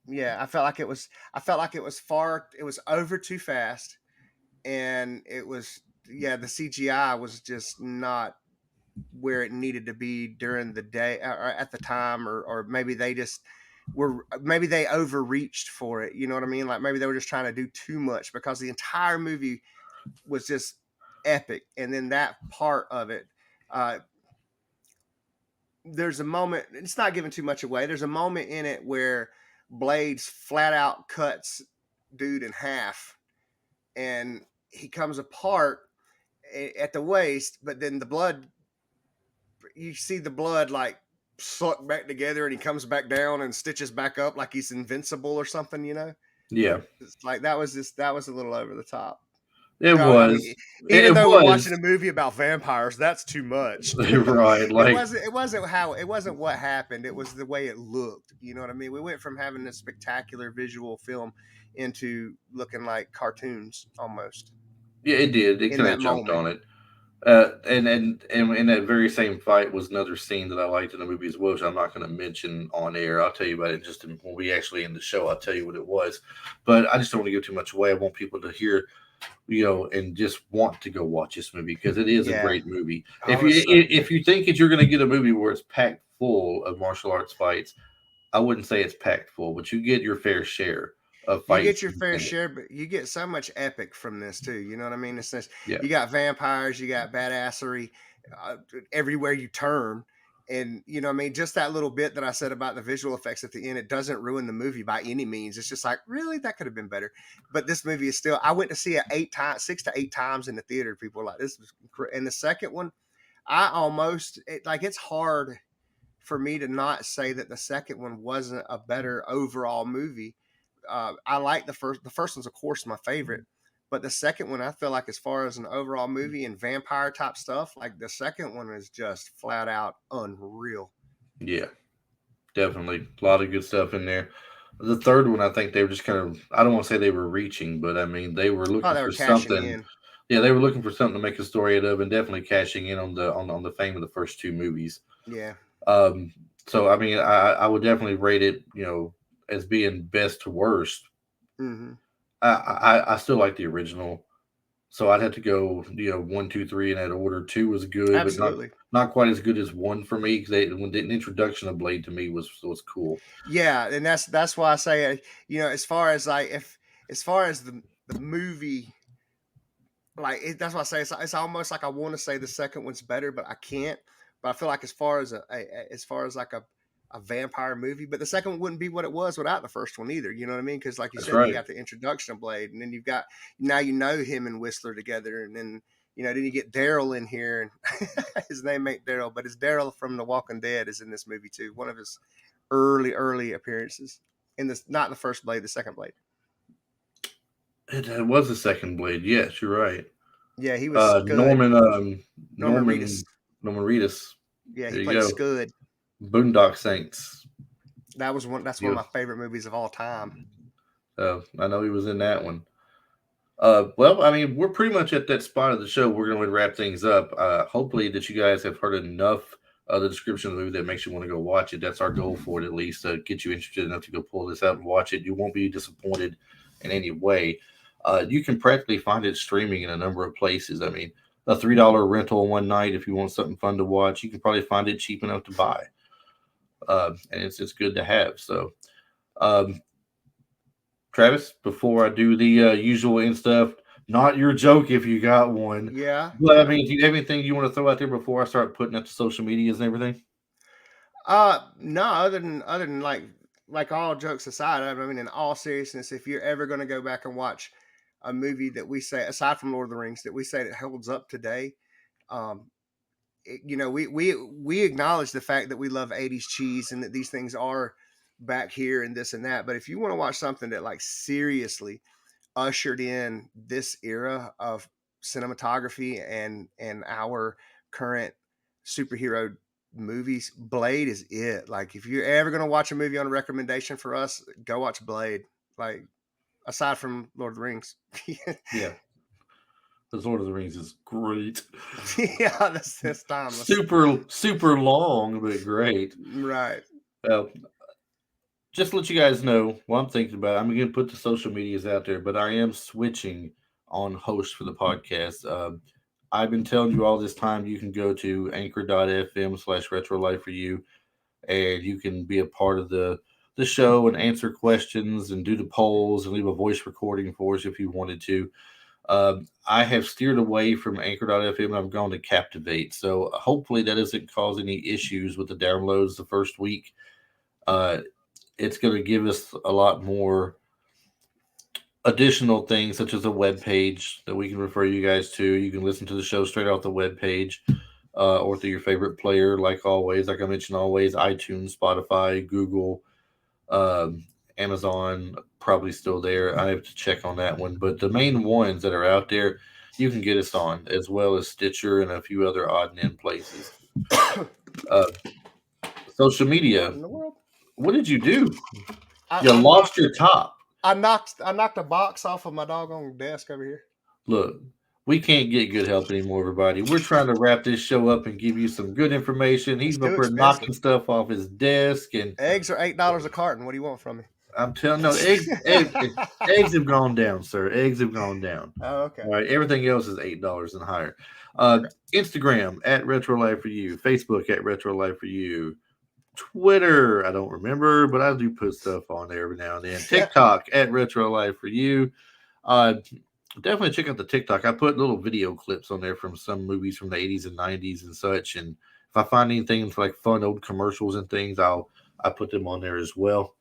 Speaker 2: Yeah, I felt like it was. I felt like it was far. It was over too fast, and it was, yeah, the CGI was just not where it needed to be during the day or at the time, or maybe they just were, maybe they overreached for it. You know what I mean? Like maybe they were just trying to do too much, because the entire movie was just epic. And then that part of it, uh, there's a moment, it's not giving too much away. There's a moment in it where Blades flat out cuts dude in half, and he comes apart at the waist, but then the blood, you see the blood like suck back together, and he comes back down and stitches back up like he's invincible or something, you know?
Speaker 1: Yeah,
Speaker 2: It's like that was a little over the top.
Speaker 1: it
Speaker 2: I mean,
Speaker 1: was.
Speaker 2: even
Speaker 1: It
Speaker 2: though we're watching
Speaker 1: was
Speaker 2: a movie about vampires, that's too much.
Speaker 1: right. Like,
Speaker 2: It wasn't what happened. It was the way it looked. You know what I mean? We went from having a spectacular visual film into looking like cartoons almost
Speaker 1: yeah, it did. It
Speaker 2: in
Speaker 1: kind
Speaker 2: that
Speaker 1: of jumped
Speaker 2: moment.
Speaker 1: on it. And in that very same fight was another scene that I liked in the movie as well, which I'm not going to mention on air. I'll tell you about it just when we actually end the show. I'll tell you what it was, but I just don't want to give too much away. I want people to hear, and just want to go watch this movie because it is a
Speaker 2: Yeah.
Speaker 1: great movie.
Speaker 2: Oh, it's so
Speaker 1: If
Speaker 2: good.
Speaker 1: you think that you're going to get a movie where it's packed full of martial arts fights, I wouldn't say it's packed full, but you get your fair share of
Speaker 2: You
Speaker 1: fight
Speaker 2: get your
Speaker 1: scenes
Speaker 2: fair
Speaker 1: in it.
Speaker 2: share, but you get so much epic from this too. You know what I mean? It's this,
Speaker 1: Yeah,
Speaker 2: you got vampires, you got badassery uh, everywhere you turn. And you know what I mean? Just that little bit that I said about the visual effects at the end, it doesn't ruin the movie by any means. It's just like, really, that could have been better. But this movie is still, I went to see it 8 times, 6 to 8 times in the theater. People were like, this was, and the second one, I almost, like, it's hard for me to not say that the second one wasn't a better overall movie. I like the first. The first one's, of course, my favorite, but the second one, I feel like, as far as an overall movie and vampire type stuff, like the second one is just flat out unreal.
Speaker 1: yeah, definitely a lot of good stuff in there. The third one, I think they were just kind of, I don't want to say they were reaching, but I mean, they were
Speaker 2: Oh,
Speaker 1: looking
Speaker 2: they were
Speaker 1: for
Speaker 2: cashing
Speaker 1: something.
Speaker 2: in.
Speaker 1: Yeah, they were looking for something to make a story out of, and definitely cashing in on the fame of the first two movies.
Speaker 2: Yeah.
Speaker 1: Um, so I mean, I would definitely rate it, as being best to worst.
Speaker 2: Hmm.
Speaker 1: I still like the original, so I'd have to go, 1, 2, 3 in that order. Two was good, but
Speaker 2: Absolutely.
Speaker 1: not quite as good as one for me because when the introduction of Blade to me was cool.
Speaker 2: Yeah, and that's why I say, as far as like, if as far as the movie, like that's why I say it's almost like I want to say the second one's better, but I can't. But I feel like, as far as as far as like a vampire movie, but the second one wouldn't be what it was without the first one either. You know what I mean? Because, like you
Speaker 1: That's
Speaker 2: said, you
Speaker 1: right.
Speaker 2: got the introduction of Blade, and then you've got, now you know him and Whistler together, and then then you get Daryl in here, and his name ain't Daryl, but it's Daryl from The Walking Dead is in this movie too. One of his early appearances in this, not the first Blade, the second Blade.
Speaker 1: It was the second Blade. Yes, you're right.
Speaker 2: Yeah, he was Scud.
Speaker 1: Norman,
Speaker 2: Norman Reedus.
Speaker 1: Norman Reedus.
Speaker 2: Yeah, he
Speaker 1: There you
Speaker 2: played
Speaker 1: go.
Speaker 2: Scud.
Speaker 1: Boondock Saints.
Speaker 2: That's one of
Speaker 1: Yeah.
Speaker 2: my favorite movies of all time.
Speaker 1: I know he was in that one. Well, I mean, we're pretty much at that spot of the show. We're going to wrap things up. Hopefully, that you guys have heard enough of the description of the movie that makes you want to go watch it. That's our goal for it, at least, to get you interested enough to go pull this out and watch it. You won't be disappointed in any way. You can practically find it streaming in a number of places. I mean, a $3 rental one night if you want something fun to watch. You can probably find it cheap enough to buy, and it's good to have. So, um, Travis, before I do the usual and stuff, not your joke if you got one.
Speaker 2: Yeah,
Speaker 1: But I
Speaker 2: yeah.
Speaker 1: mean, do you have anything you want to throw out there before I start putting up the social medias and everything?
Speaker 2: No, other than like all jokes aside, I mean, in all seriousness, if you're ever going to go back and watch a movie that we say, aside from Lord of the Rings, that we say that holds up today, um, we acknowledge the fact that we love 80s cheese and that these things are back here and this and that. But if you want to watch something that, like, seriously ushered in this era of cinematography and our current superhero movies, Blade is it. Like, if you're ever going to watch a movie on a recommendation for us, go watch Blade. Like, aside from Lord of the Rings.
Speaker 1: Yeah, the Lord of the Rings is great.
Speaker 2: Yeah, that's timeless.
Speaker 1: Super long, but great.
Speaker 2: Right.
Speaker 1: Well, just to let you guys know what I'm thinking about. I'm going to put the social medias out there, but I am switching on host for the podcast. I've been telling you all this time you can go to anchor.fm/retro life for you, and you can be a part of the show and answer questions and do the polls and leave a voice recording for us if you wanted to. I have steered away from Anchor.fm and I've gone to Captivate. So hopefully that doesn't cause any issues with the downloads the first week. It's going to give us a lot more additional things, such as a web page that we can refer you guys to. You can listen to the show straight off the web page or through your favorite player, like always. Like I mentioned, always iTunes, Spotify, Google, Amazon, probably still there. I have to check on that one. But the main ones that are out there, you can get us on, as well as Stitcher and a few other odd and end places. Social media.
Speaker 2: What in the world?
Speaker 1: What did you do?
Speaker 2: I
Speaker 1: You lost
Speaker 2: knocked,
Speaker 1: your top.
Speaker 2: I knocked a box off of my doggone desk over here.
Speaker 1: Look, we can't get good help anymore, everybody. We're trying to wrap this show up and give you some good information. He's
Speaker 2: It's
Speaker 1: up
Speaker 2: too
Speaker 1: there
Speaker 2: expensive.
Speaker 1: knocking stuff off his desk, and
Speaker 2: Eggs are $8 a carton. What do you want from me?
Speaker 1: I'm telling you, eggs have gone down, sir. Eggs have gone down.
Speaker 2: Oh, okay.
Speaker 1: All right, everything else is $8 and higher. Instagram at Retro Life for You, Facebook at Retro Life for You, Twitter, I don't remember, but I do put stuff on there every now and then. TikTok at Retro Life for You. Definitely check out the TikTok. I put little video clips on there from some movies from the 80s and 90s and such. And if I find anything like fun old commercials and things, I put them on there as well.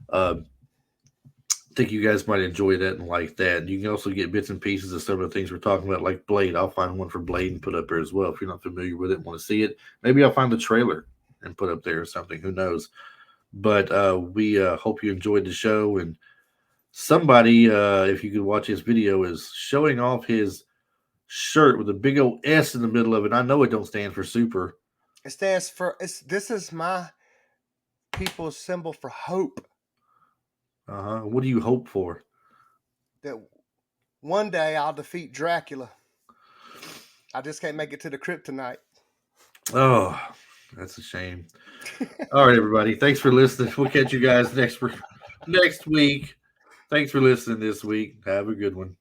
Speaker 1: I think you guys might enjoy that and like that. And you can also get bits and pieces of some of the things we're talking about, like Blade. I'll find one for Blade and put up there as well. If you're not familiar with it and want to see it, maybe I'll find the trailer and put up there or something. Who knows? But we hope you enjoyed the show. And somebody, if you could watch his video, is showing off his shirt with a big old S in the middle of it. I know it don't stand for super.
Speaker 2: It stands for this is my people's symbol for hope.
Speaker 1: What do you hope for?
Speaker 2: That one day I'll defeat Dracula. I just can't make it to the crypt tonight.
Speaker 1: Oh, that's a shame. All right, everybody. Thanks for listening. We'll catch you guys next week. Thanks for listening this week. Have a good one.